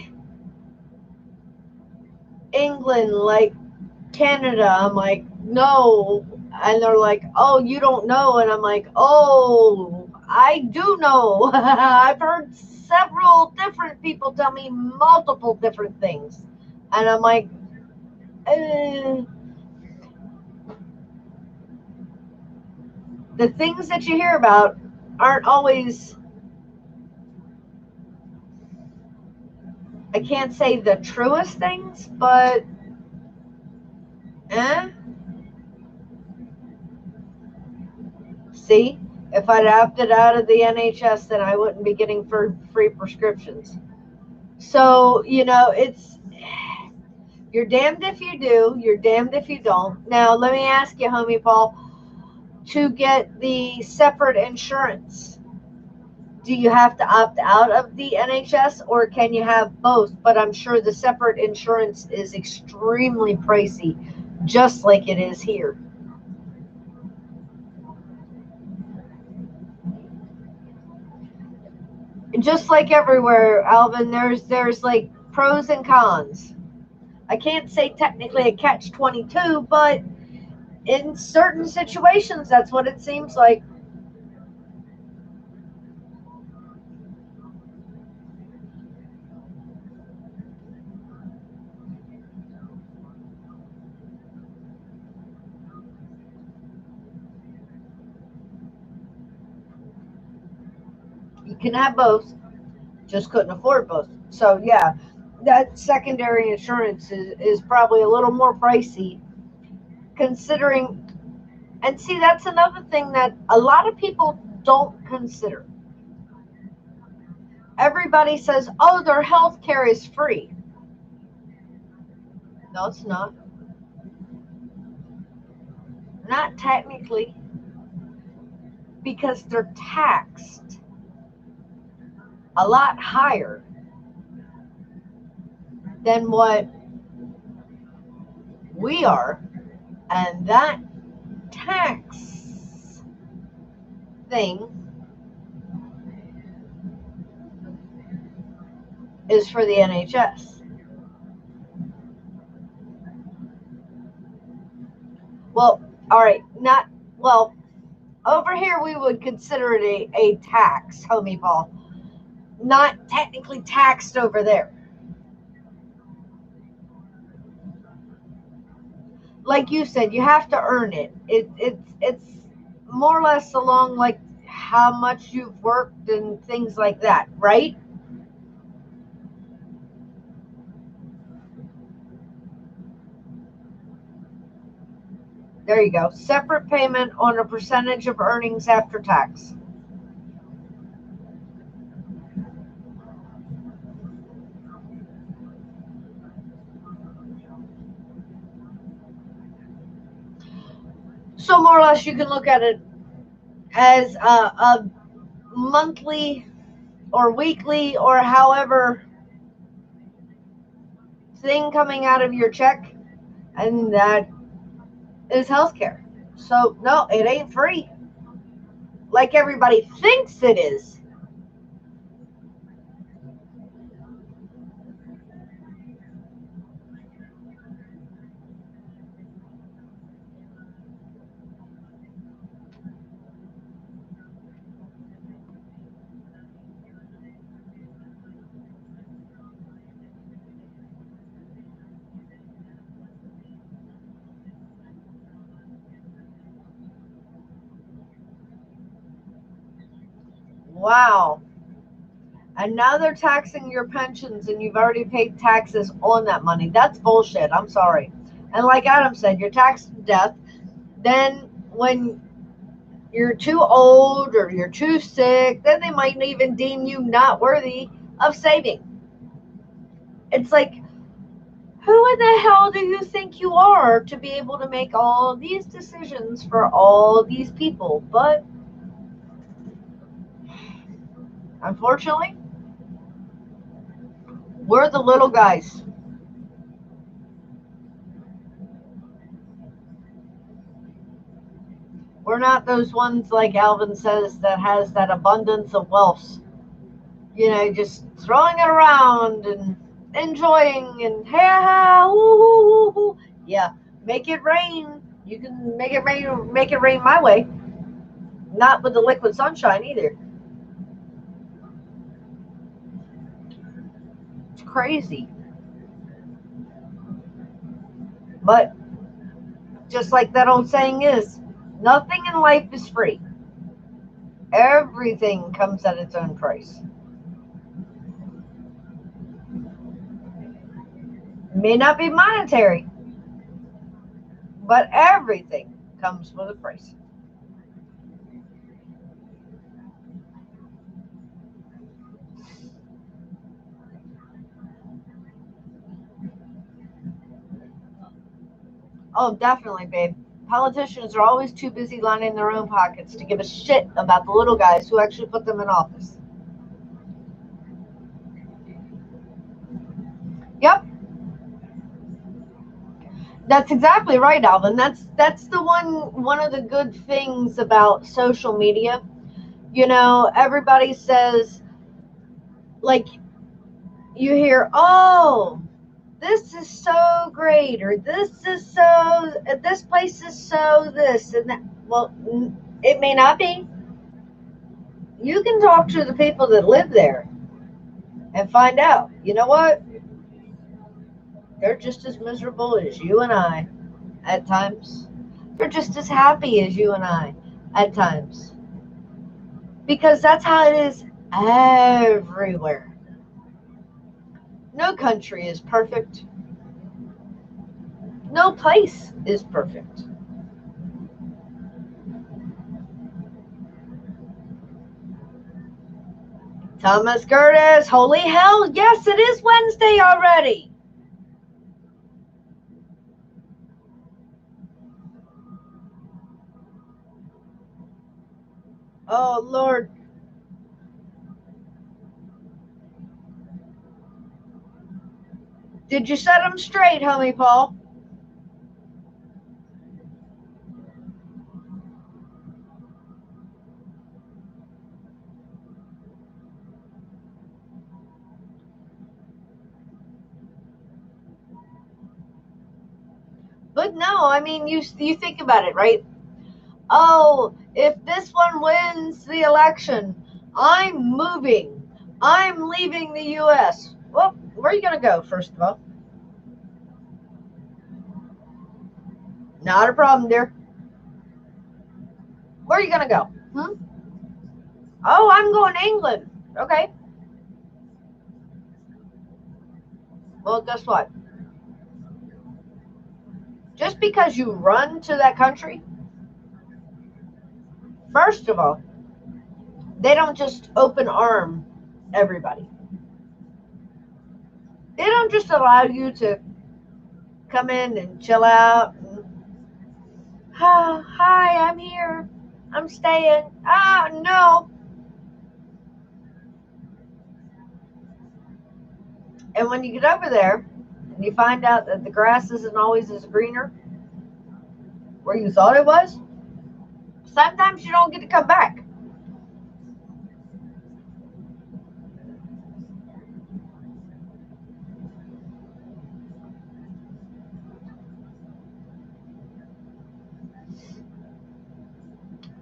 England, like Canada," I'm like, "No." And they're like, "Oh, you don't know." And I'm like, "Oh, I do know." I've heard several different people tell me multiple different things. And I'm like, the things that you hear about aren't always, I can't say the truest things, but eh. See, if I'd opted out of the NHS, then I wouldn't be getting free prescriptions. So, you're damned if you do, you're damned if you don't. Now, let me ask you, homie Paul, to get the separate insurance, do you have to opt out of the NHS, or can you have both? But I'm sure the separate insurance is extremely pricey, just like it is here. Just like everywhere, Alvin, there's like pros and cons. I can't say technically a catch 22, but in certain situations, that's what it seems like. You can have both, just couldn't afford both. So yeah, that secondary insurance is probably a little more pricey, considering. And see, that's another thing that a lot of people don't consider. Everybody says, "Oh, their health care is free." No, it's not. Not technically, because they're taxed a lot higher than what we are. And that tax thing is for the NHS. Well, all right, not, well, over here we would consider it a tax, homie Paul. Not technically taxed over there. Like you said, you have to earn it. It's more or less along like how much you've worked and things like that, right? There you go. Separate payment on a percentage of earnings after tax. So more or less, you can look at it as a monthly or weekly or however thing coming out of your check, and that is healthcare. So no, it ain't free like everybody thinks it is. Wow. And now they're taxing your pensions and you've already paid taxes on that money. That's bullshit. I'm sorry. And like Adam said, you're taxed to death. Then when you're too old or you're too sick, then they might even deem you not worthy of saving. It's like, who in the hell do you think you are to be able to make all these decisions for all these people? But unfortunately, we're the little guys. We're not those ones, like Alvin says, that has that abundance of wealth. You know, just throwing it around and enjoying and ha ha woo. Yeah, make it rain. You can make it rain my way. Not with the liquid sunshine either. It's crazy. But just like that old saying is, nothing in life is free. Everything comes at its own price. It may not be monetary, but everything comes with a price. Oh, definitely, babe. Politicians are always too busy lining their own pockets to give a shit about the little guys who actually put them in office. Yep, that's exactly right, Alvin. That's the one of the good things about social media. You know, everybody says, like, you hear, oh, this is so great, or this place is so this and that. Well, it may not be. You can talk to the people that live there and find out, you know what? They're just as miserable as you and I at times. They're just as happy as you and I at times. Because that's how it is everywhere. No country is perfect. No place is perfect. Thomas Curtis, holy hell, yes, it is Wednesday already. Oh, Lord. Did you set them straight, homie Paul? But no, I mean, you think about it, right? Oh, if this one wins the election, I'm moving. I'm leaving the U.S. Well, where are you going to go, first of all? Not a problem, dear. Where are you going to go? Hmm? Oh, I'm going to England. Okay. Well, guess what? Just because you run to that country, first of all, they don't just open arm everybody. They don't just allow you to come in and chill out. And, hi, I'm here. I'm staying. No. And when you get over there and you find out that the grass isn't always as greener where you thought it was, sometimes you don't get to come back.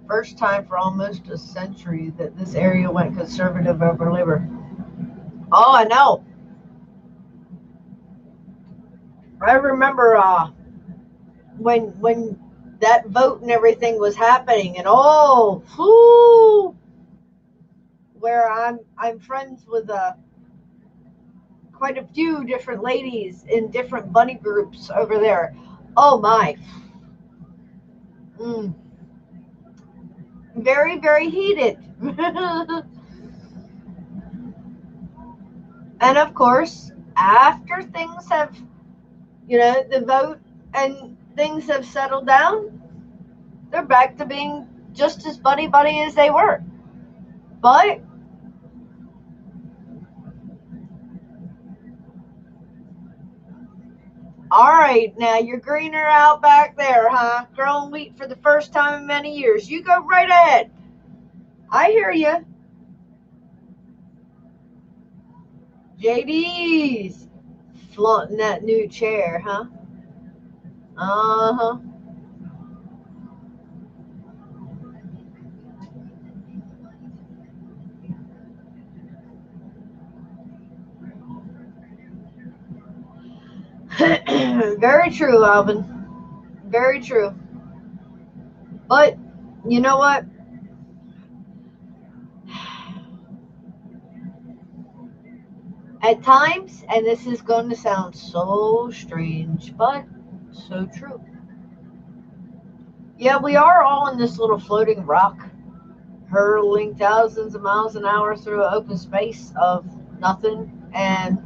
First time for almost a century that this area went conservative over Labor. Oh, I know. I remember when that vote and everything was happening, and where I'm friends with quite a few different ladies in different bunny groups over there. Oh my. Mm. Very, very heated. And of course, after things have, the vote and things have settled down, they're back to being just as buddy buddy as they were. But all right, now you're greener out back there, huh? Growing wheat for the first time in many years. You go right ahead. I hear you. JD's flaunting that new chair, huh? Uh-huh. Very true, Alvin. Very true. But you know what? At times, and this is going to sound so strange, but so true. Yeah, we are all in this little floating rock, hurtling thousands of miles an hour through an open space of nothing and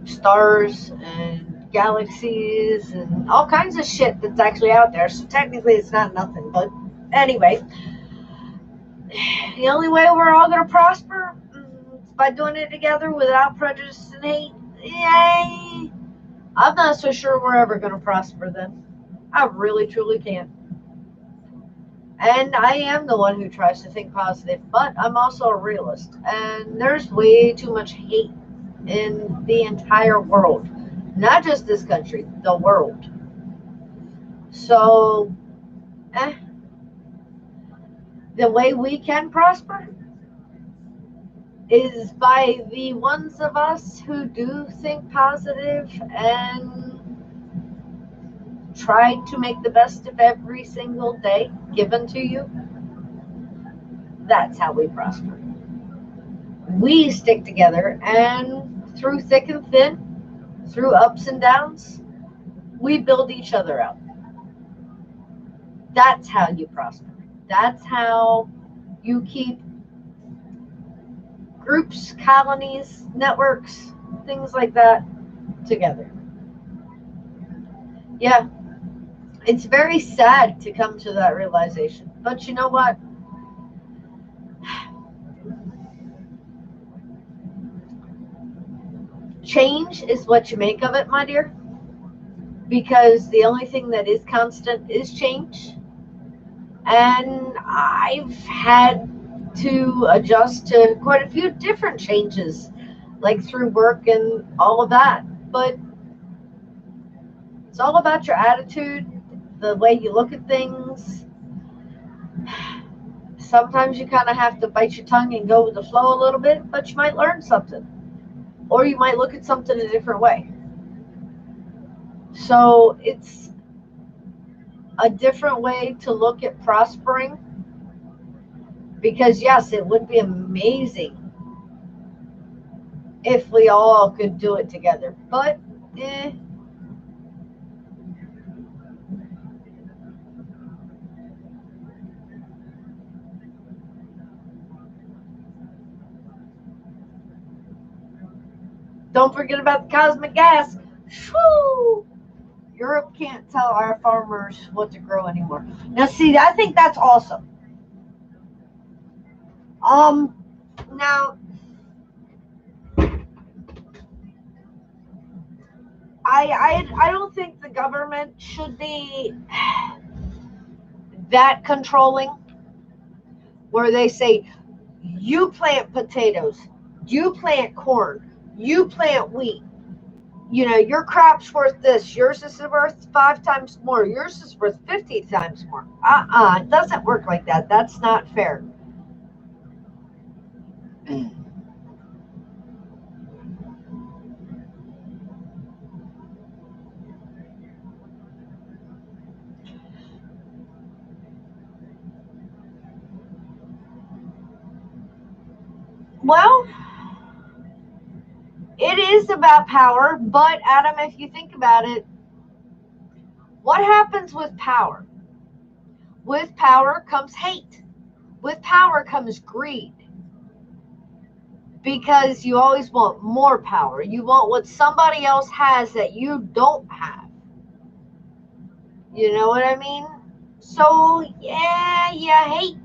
stars and galaxies and all kinds of shit that's actually out there. So technically, it's not nothing. But anyway, the only way we're all going to prosper is by doing it together without prejudice and hate. Yay! I'm not so sure we're ever going to prosper then. I really, truly can't. And I am the one who tries to think positive, but I'm also a realist. And there's way too much hate in the entire world. Not just this country, the world. So, the way we can prosper is by the ones of us who do think positive and try to make the best of every single day given to you. That's how we prosper. We stick together, and through thick and thin, through ups and downs, we build each other up. That's how you prosper. That's how you keep groups, colonies, networks, things like that together. Yeah, it's very sad to come to that realization. But you know what? Change is what you make of it, my dear. Because the only thing that is constant is change. And I've had to adjust to quite a few different changes, like through work and all of that. But it's all about your attitude, the way you look at things. Sometimes you kind of have to bite your tongue and go with the flow a little bit, but you might learn something. Or you might look at something a different way. So it's a different way to look at prospering. Because yes, it would be amazing if we all could do it together. But Don't forget about the cosmic gas. Whew. Europe can't tell our farmers what to grow anymore. Now, see, I think that's awesome. Now, I don't think the government should be that controlling, where they say, you plant potatoes, you plant corn, you plant wheat. Your crop's worth this, yours is worth 5 times more, yours is worth 50 times more. It doesn't work like that. That's not fair. Well, it is about power, but Adam, if you think about it, what happens with power? With power comes hate. With power comes greed. Because you always want more power. You want what somebody else has that you don't have. You know what I mean? So, yeah, hate.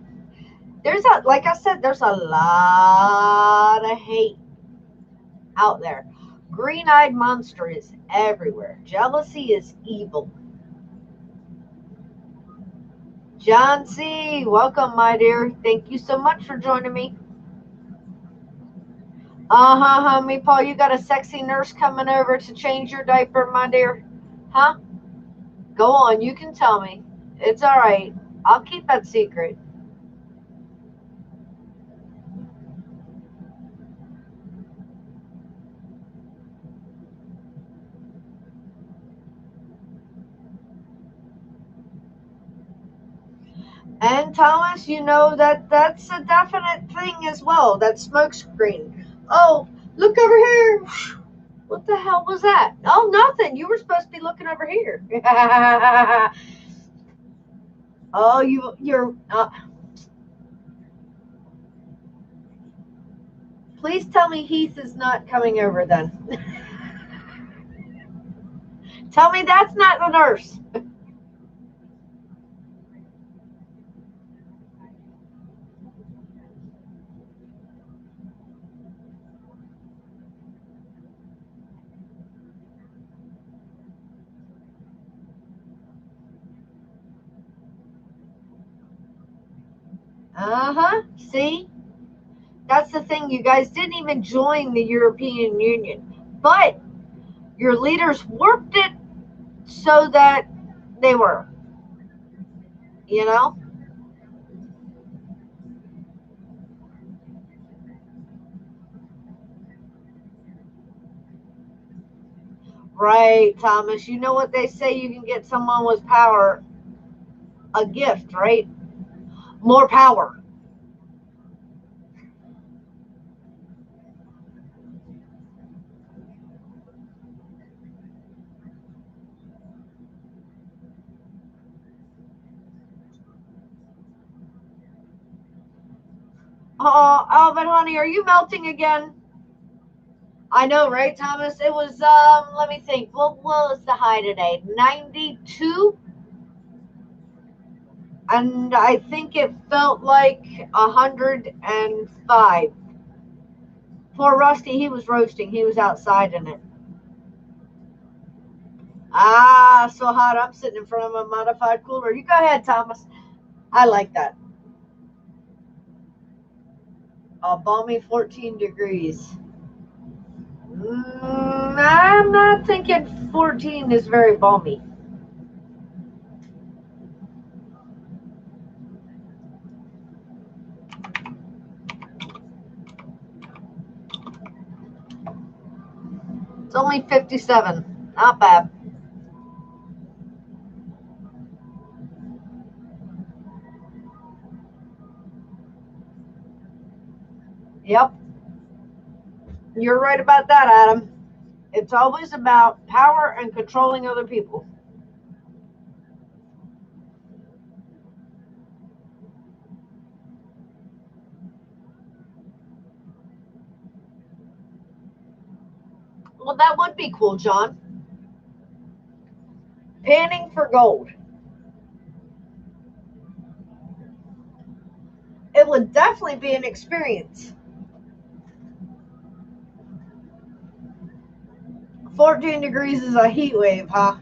Like I said, there's a lot of hate out there. Green-eyed monster is everywhere. Jealousy is evil. John C., welcome, my dear. Thank you so much for joining me. Honey, Paul, you got a sexy nurse coming over to change your diaper, my dear? Huh? Go on, you can tell me. It's all right. I'll keep that secret. And Thomas, you know that's a definite thing as well, that smoke screen. Oh, look over here. What the hell was that? Oh, nothing. You were supposed to be looking over here. Oh, you're. Please tell me Heath is not coming over then. Tell me that's not the nurse. See? That's the thing. You guys didn't even join the European Union. But your leaders worked it so that they were. You know? Right, Thomas. You know what they say, you can get someone with power a gift, right? More power. Oh, Alvin, honey, are you melting again? I know, right, Thomas? It was, let me think. What was the high today? 92? And I think it felt like 105. Poor Rusty, he was roasting. He was outside in it. So hot. I'm sitting in front of a modified cooler. You go ahead, Thomas. I like that. A balmy 14 degrees. I'm not thinking 14 is very balmy. It's only 57. Not bad. Yep. You're right about that, Adam. It's always about power and controlling other people. Well, that would be cool, John. Panning for gold. It would definitely be an experience. 14 degrees is a heat wave, huh?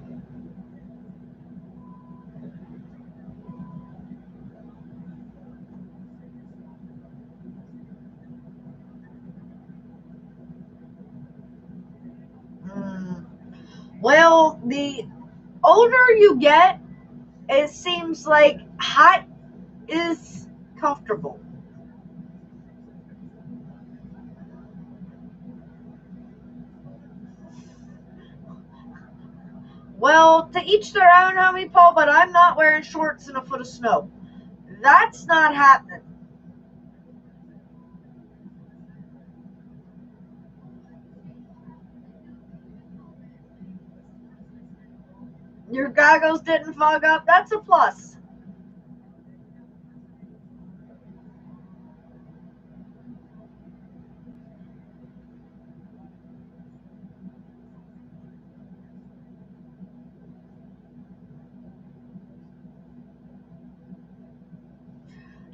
Mm. Well, the older you get, it seems like hot is comfortable. Well, to each their own, homie Paul, but I'm not wearing shorts in a foot of snow. That's not happening. Your goggles didn't fog up. That's a plus.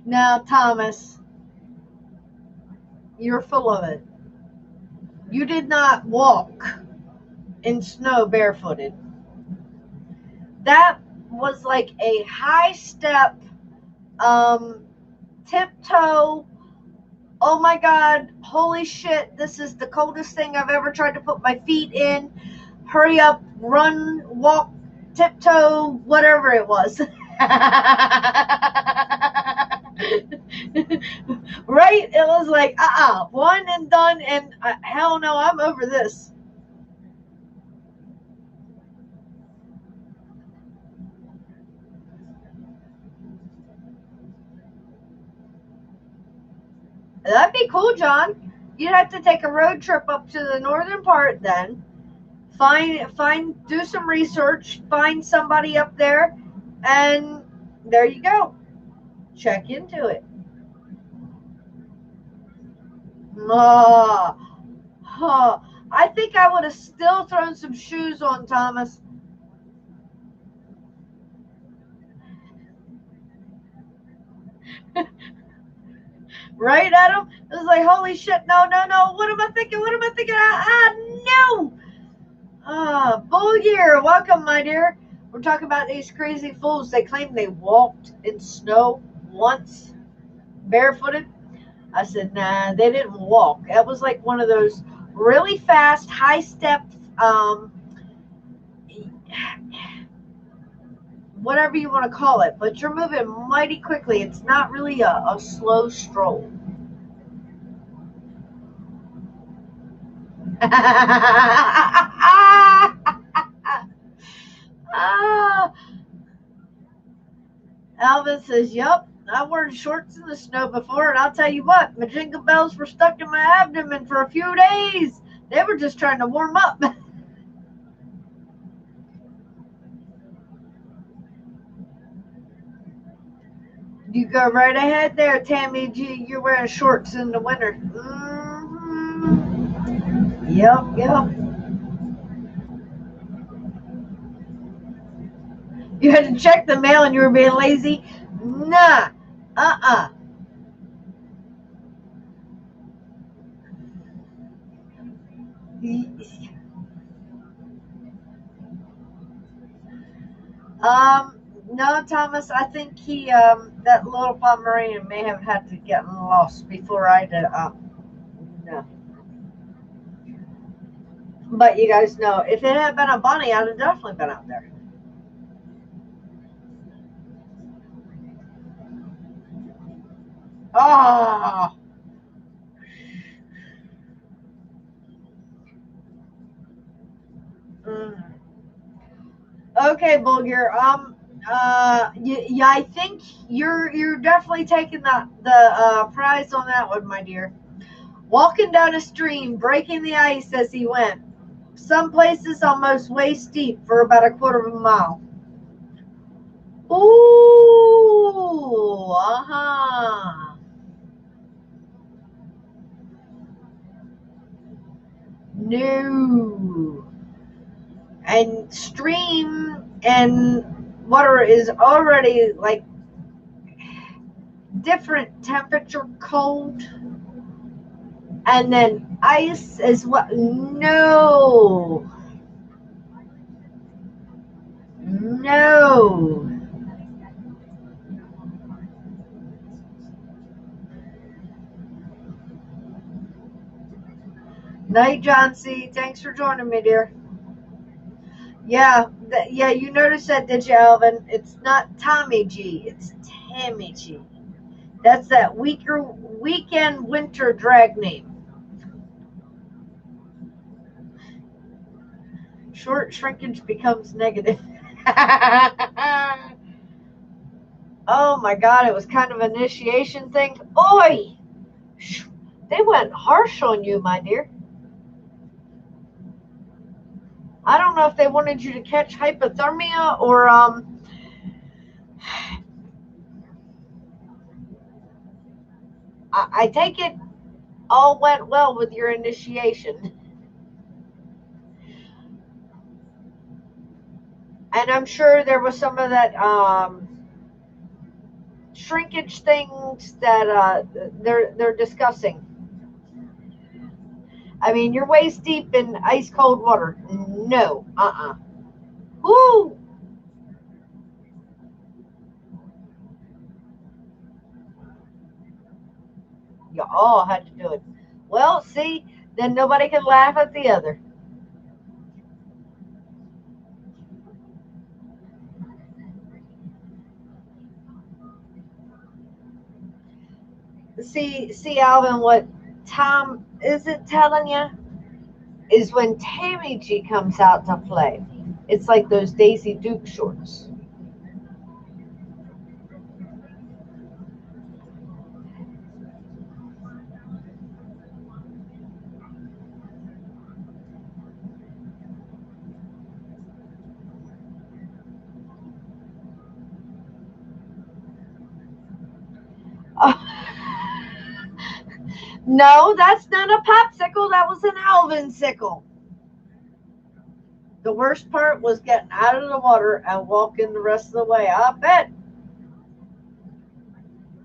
Now, Thomas, you're full of it. You did not walk in snow barefooted. That was like a high step, um, tiptoe. Oh my God, holy shit, this is the coldest thing I've ever tried to put my feet in. Hurry up, run, walk, tiptoe, whatever it was. Right? It was like, one and done, and hell no, I'm over this. That'd be cool, John. You'd have to take a road trip up to the northern part then. Do some research, find somebody up there, and there you go. Check into it. Ah, huh. I think I would have still thrown some shoes on, Thomas. Right, Adam? It was like, holy shit, no, no, no. What am I thinking? What am I thinking? No. Bull year. Welcome, my dear. We're talking about these crazy fools. They claim they walked in snow once, barefooted. I said, nah, they didn't walk. That was like one of those really fast, high step, whatever you want to call it, but you're moving mighty quickly. It's not really a slow stroll. Ah, Alvin says, yup, I've worn shorts in the snow before, and I'll tell you what, my jingle bells were stuck in my abdomen for a few days. They were just trying to warm up. You go right ahead there, Tammy G. You're wearing shorts in the winter. Mm-hmm. Yep, yep. You had to check the mail and you were being lazy? Nah. Uh-uh. No, Thomas, I think that little Pomeranian may have had to get lost before I did. No. But you guys know, if it had been a bunny, I'd have definitely been out there. Oh. Mm. Okay, Bulgur. Yeah, I think you're definitely taking the prize on that one, my dear. Walking down a stream, breaking the ice as he went. Some places almost waist deep for about a quarter of a mile. Ooh, uh-huh. No. and stream and water is already like different temperature cold, and then ice is what? No, no. Night, John C. Thanks for joining me, dear. Yeah, yeah. You noticed that, did you, Alvin? It's not Tommy G. It's Tammy G. That's that weekend winter drag name. Short shrinkage becomes negative. Oh my God, it was kind of an initiation thing. Oi! They went harsh on you, my dear. I don't know if they wanted you to catch hypothermia or I take it all went well with your initiation. And I'm sure there was some of that shrinkage things that they're discussing. I mean, you're waist deep in ice cold water. No, Woo! You all had to do it. Well, see, then nobody can laugh at the other. See, Alvin, what Tom isn't telling you is when Tammy G comes out to play, it's like those Daisy Duke shorts. No, that's not a popsicle. That was an Alvin sickle. The worst part was getting out of the water and walking the rest of the way. I bet.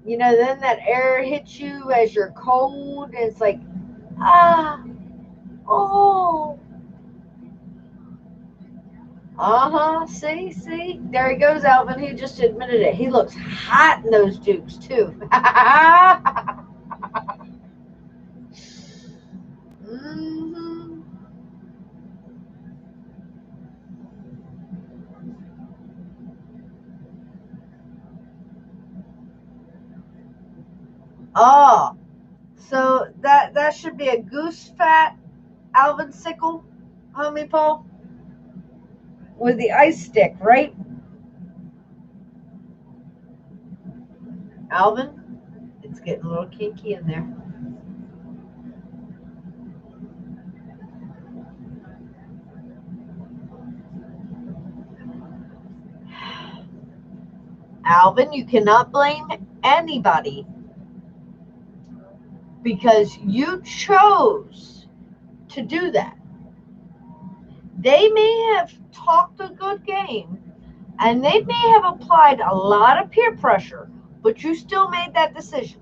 You know, then that air hits you as you're cold. And it's like, ah, oh. See, there he goes, Alvin. He just admitted it. He looks hot in those dukes too. Mm-hmm. Oh, so that should be a goose fat Alvin sickle, homie Paul, with the ice stick, right? Alvin, it's getting a little kinky in there. Alvin, you cannot blame anybody because you chose to do that. They may have talked a good game and they may have applied a lot of peer pressure, but you still made that decision.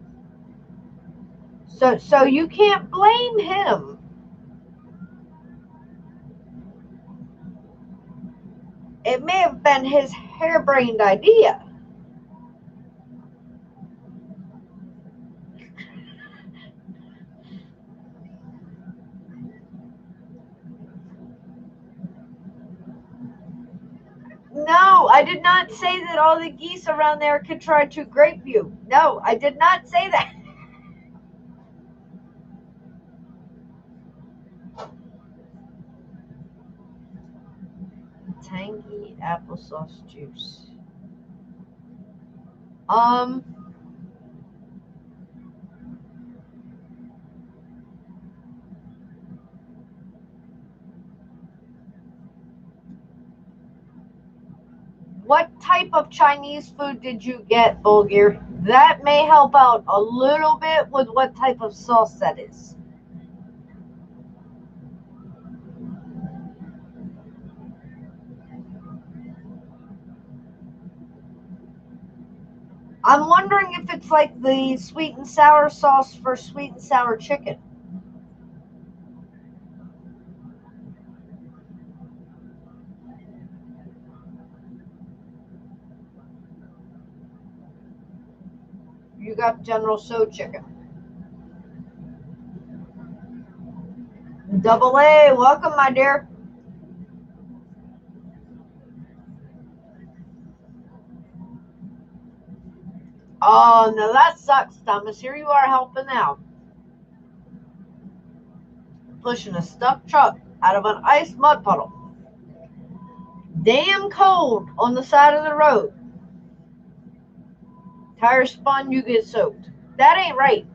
So you can't blame him. It may have been his harebrained idea. No, I did not say that all the geese around there could try to grape you. No, I did not say that. Tangy applesauce juice. Um, what type of Chinese food did you get, Bulgir? That may help out a little bit with what type of sauce that is. I'm wondering if it's like the sweet and sour sauce for sweet and sour chicken. You got General So chicken. Double A, welcome, my dear. Oh, no, that sucks, Thomas. Here you are helping out. Pushing a stuck truck out of an ice mud puddle. Damn cold on the side of the road. Tires spun, you get soaked. That ain't right.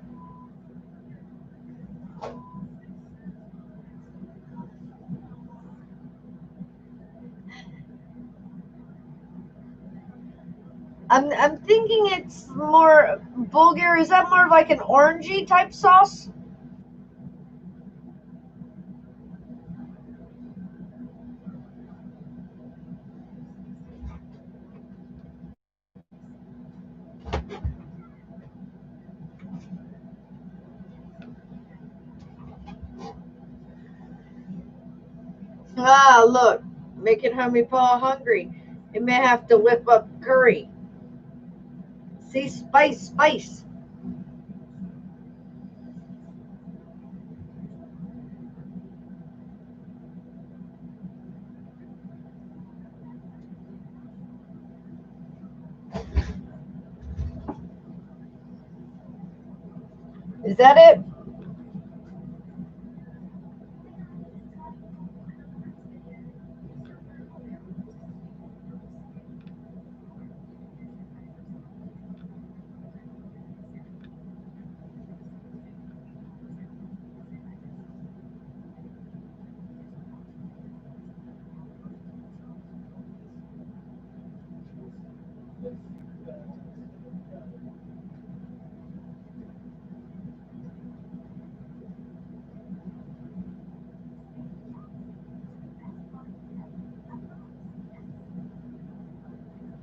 I'm thinking it's more Bulgur. Is that more like an orangey type sauce? Ah, look, making homie Paul hungry. He may have to whip up curry. See, spice, spice. Is that it?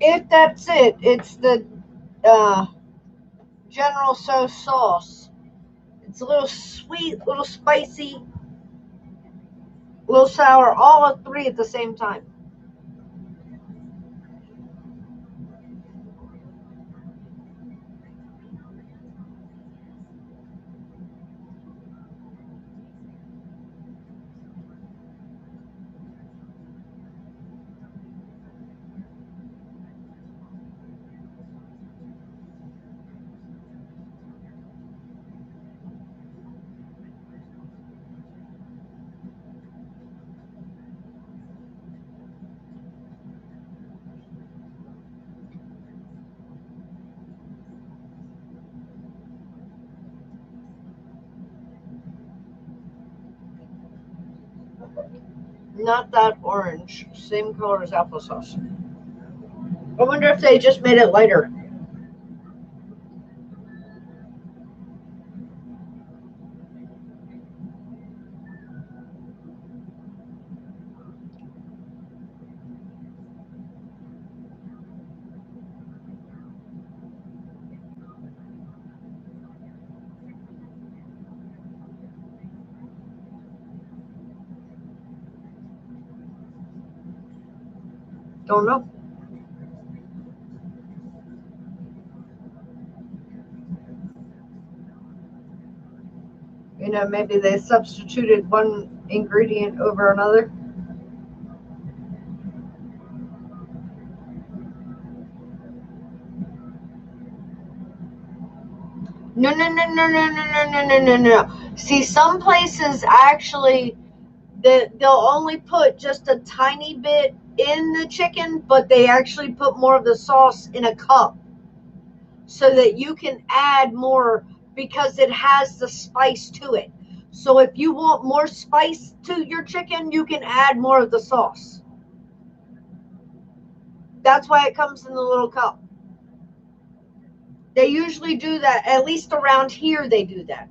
If that's it, it's the uh, General So sauce. It's a little sweet, a little spicy, a little sour, all of three at the same time. Not that orange. Same color as applesauce. I wonder if they just made it lighter. Don't know. Maybe they substituted one ingredient over another. No, no, no, no, no, no, no, no, no, no, no. See, some places actually they'll only put just a tiny bit in the chicken, but they actually put more of the sauce in a cup so that you can add more because it has the spice to it. So if you want more spice to your chicken, you can add more of the sauce. That's why it comes in the little cup. They usually do that, at least around here they do that.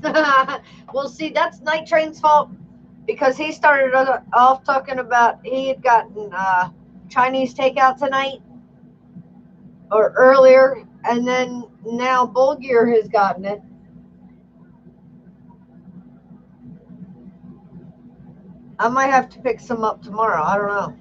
Well, see, that's Night Train's fault because he started off talking about he had gotten Chinese takeout tonight or earlier, and then now Bulgier has gotten it. I might have to pick some up tomorrow. I don't know.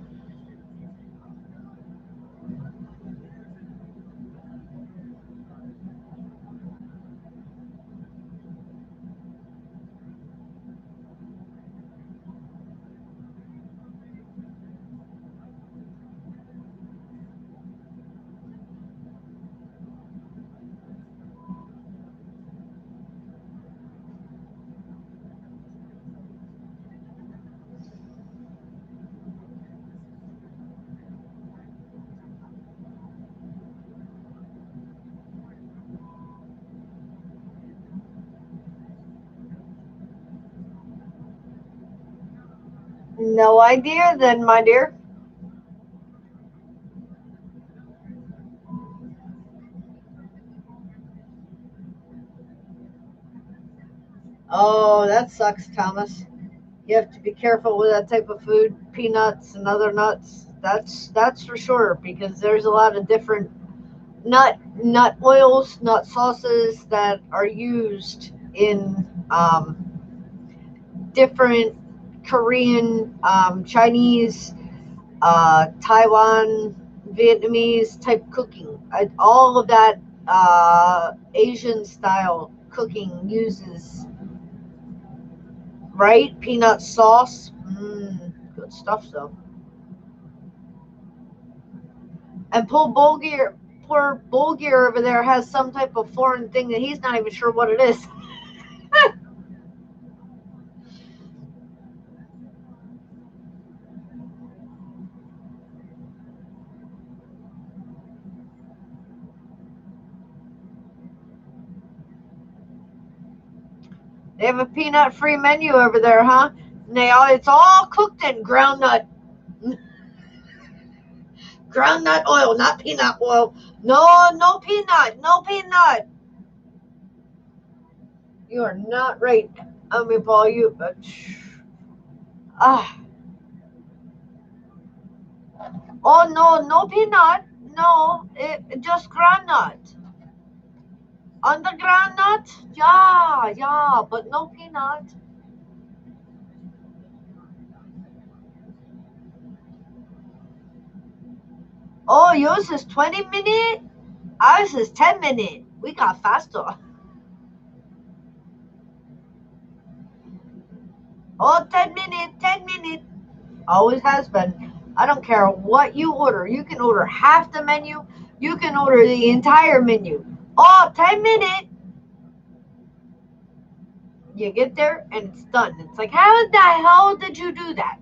No idea then, my dear. Oh, that sucks, Thomas. You have to be careful with that type of food, peanuts and other nuts. That's for sure because there's a lot of different nut oils, nut sauces that are used in different Korean, Chinese, Taiwan, Vietnamese type cooking. All of that Asian style cooking uses, right? Peanut sauce. Good stuff, though. And poor Bulgir over there has some type of foreign thing that he's not even sure what it is. They have a peanut-free menu over there, huh? It's all cooked in groundnut oil, not peanut oil. No, no peanut, no peanut. You are not right. I mean, Paul, ah. Oh no, no peanut. No, just groundnut. Under groundnut? Yeah, yeah, but no peanut. Oh, yours is 20 minutes? Ours is 10 minutes. We got faster. Oh, 10 minutes, 10 minutes. Always has been. I don't care what you order. You can order half the menu. You can order the entire menu. Oh, 10 minutes. You get there and it's done. It's like, how the hell did you do that?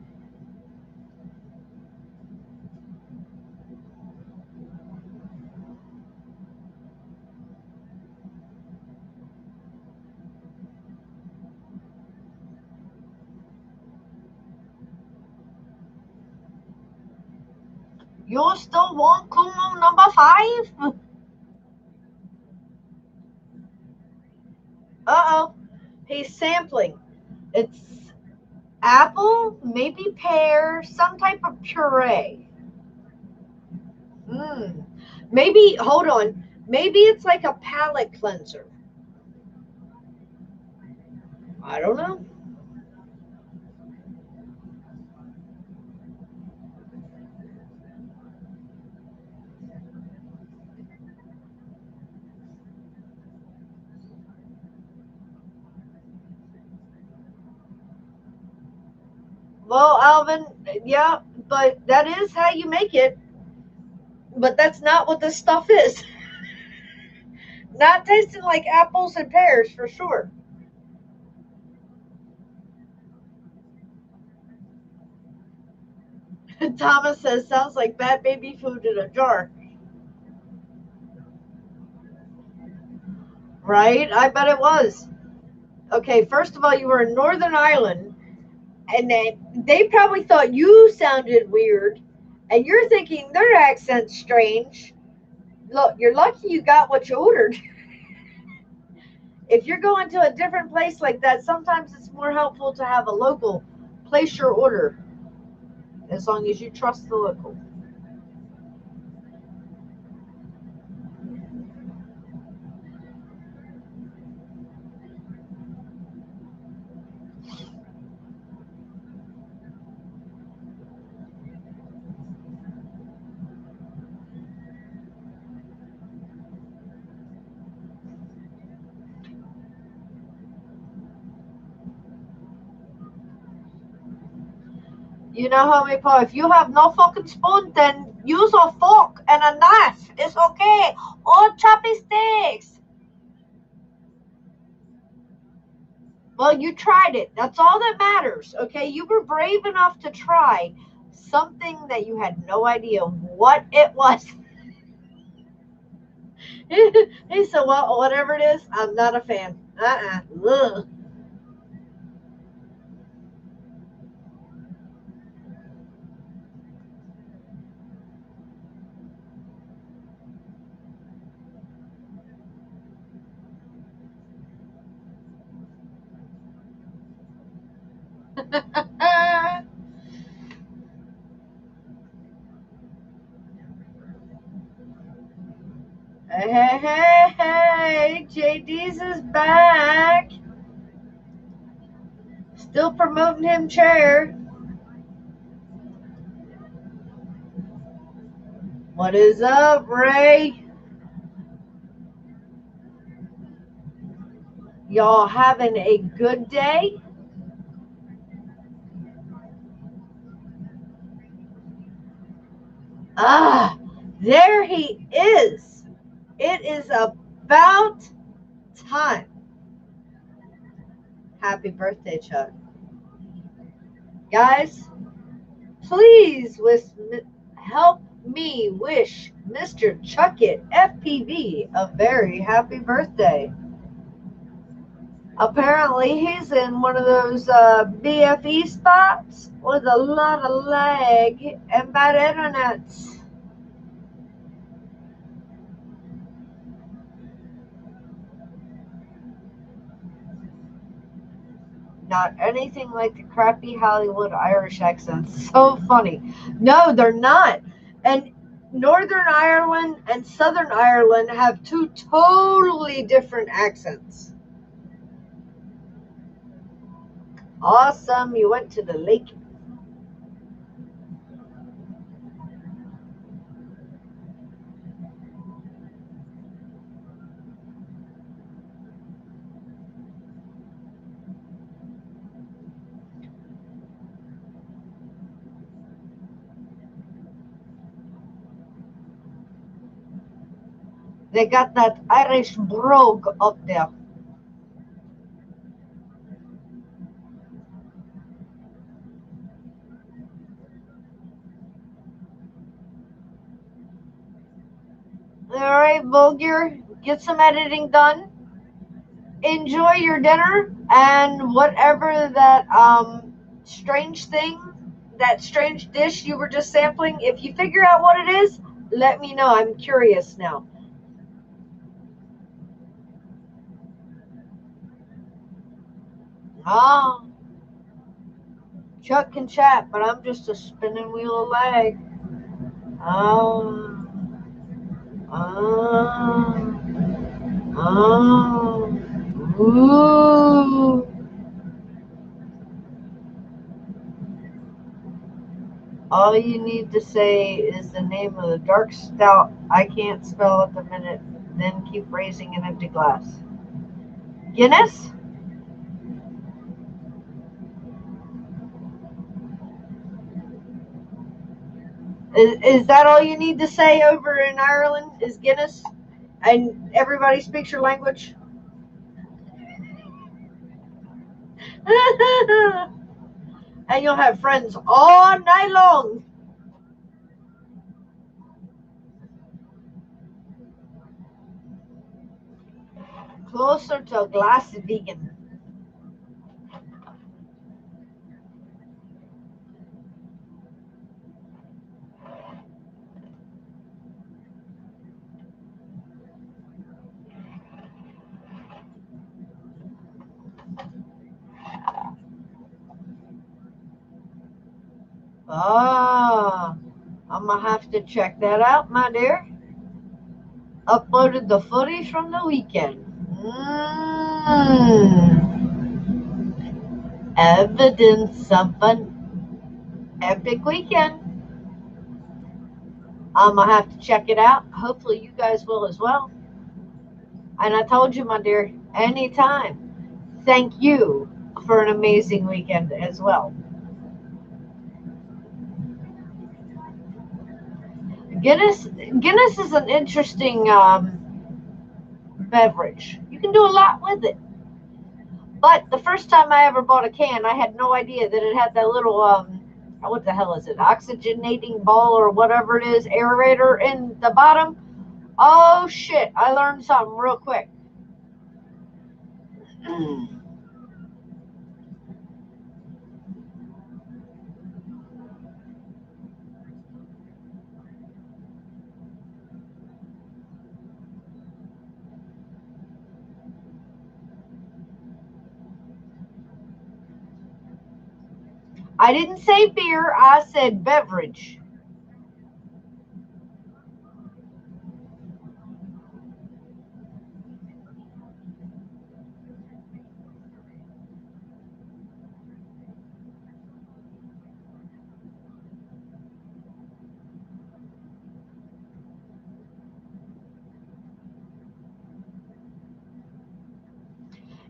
You still want Kumu number 5? Uh-oh. He's sampling. It's apple, maybe pear, some type of puree. Hmm. Maybe, hold on. Maybe it's like a palate cleanser. I don't know. Well, Alvin, yeah, but that is how you make it. But that's not what this stuff is. Not tasting like apples and pears for sure. Thomas says, sounds like bad baby food in a jar. Right? I bet it was. Okay, first of all, you were in Northern Ireland, and they probably thought you sounded weird, and you're thinking their accent's strange. Look, you're lucky you got what you ordered. If you're going to a different place like that, sometimes it's more helpful to have a local place your order, as long as you trust the local. You know how many people, if you have no fucking spoon, then use a fork and a knife. It's okay. Or choppy sticks. Well, you tried it. That's all that matters. Okay. You were brave enough to try something that you had no idea what it was. He said, well, whatever it is, I'm not a fan. Ugh. Hey, hey, hey, hey, JD's is back. Still promoting him chair. What is up, Ray? Y'all having a good day? Ah, there he is. It is about time. Happy birthday, Chuck. Guys, please help me wish Mr. Chuckit FPV a very happy birthday. Apparently, he's in one of those BFE spots with a lot of lag and bad internet. Not anything like the crappy Hollywood Irish accents. So funny. No, they're not. And Northern Ireland and Southern Ireland have two totally different accents. Awesome. You went to the lake. They got that Irish brogue up there. All right, Bulgur, get some editing done. Enjoy your dinner and whatever that strange thing, that strange dish you were just sampling. If you figure out what it is, let me know. I'm curious now. Oh, Chuck can chat, but I'm just a spinning wheel of lag. Oh, oh, oh, ooh. All you need to say is the name of the dark stout I can't spell at the minute, then keep raising an empty glass. Guinness? Is that all you need to say over in Ireland? Is Guinness? And everybody speaks your language? And you'll have friends all night long. Closer to a glass vegan. Ah, I'm gonna have to check that out, my dear. Uploaded the footage from the weekend. Evidence of an epic weekend. I'm gonna have to check it out. Hopefully, you guys will as well. And I told you, my dear, anytime. Thank you for an amazing weekend as well. Guinness is an interesting beverage. You can do a lot with it. But the first time I ever bought a can, I had no idea that it had that little what the hell is it? Oxygenating ball or whatever it is, aerator in the bottom. Oh shit! I learned something real quick. I didn't say beer. I said beverage.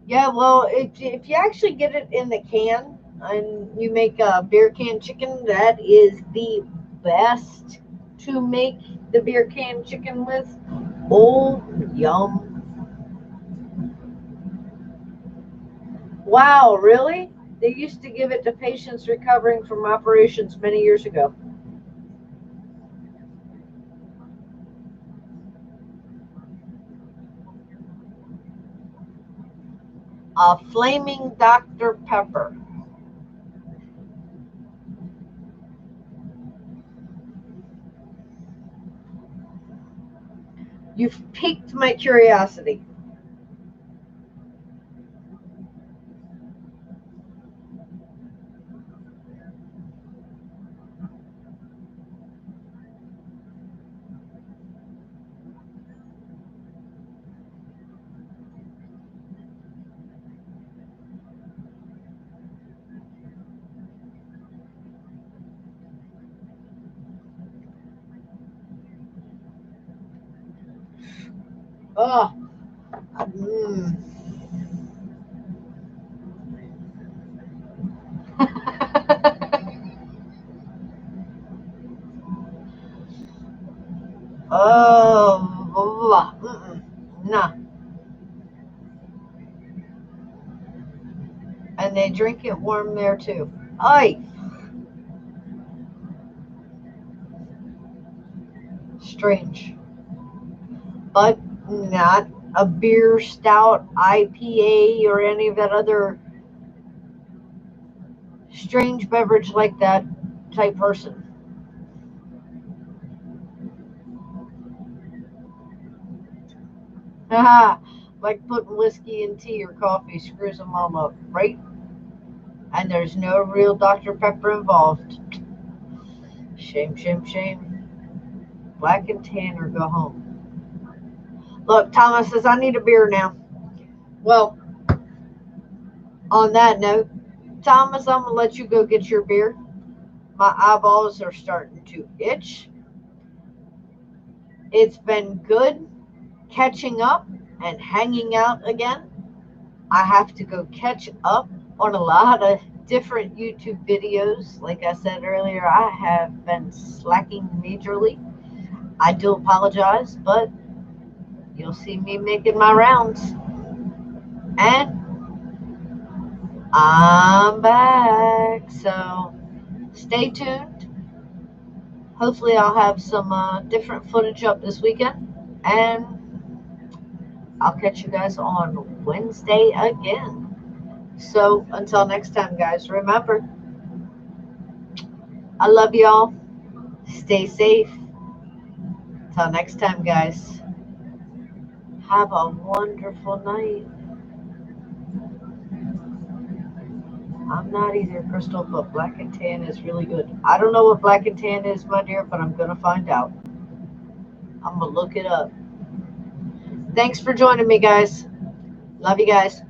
Yeah, well, if you actually get it in the can and you make a beer can chicken, that is the best to make the beer can chicken with. Oh, yum. Wow, really? They used to give it to patients recovering from operations many years ago. A flaming Dr. Pepper. You've piqued my curiosity. Oh, mm. Oh, nah. And they drink it warm there too. Ay, strange. But not a beer stout IPA or any of that other strange beverage like that type person. Haha, like putting whiskey in tea or coffee screws them all up, right? And there's no real Dr. Pepper involved. Shame, shame, shame. Black and tan or go home. Look, Thomas says, I need a beer now. Well, on that note, Thomas, I'm going to let you go get your beer. My eyeballs are starting to itch. It's been good catching up and hanging out again. I have to go catch up on a lot of different YouTube videos. Like I said earlier, I have been slacking majorly. I do apologize, but you'll see me making my rounds. And I'm back. So stay tuned. Hopefully, I'll have some different footage up this weekend. And I'll catch you guys on Wednesday again. So until next time, guys, remember, I love y'all. Stay safe. Till next time, guys. Have a wonderful night. I'm not either, Crystal, but black and tan is really good. I don't know what black and tan is, my dear, but I'm going to find out. I'm going to look it up. Thanks for joining me, guys. Love you guys.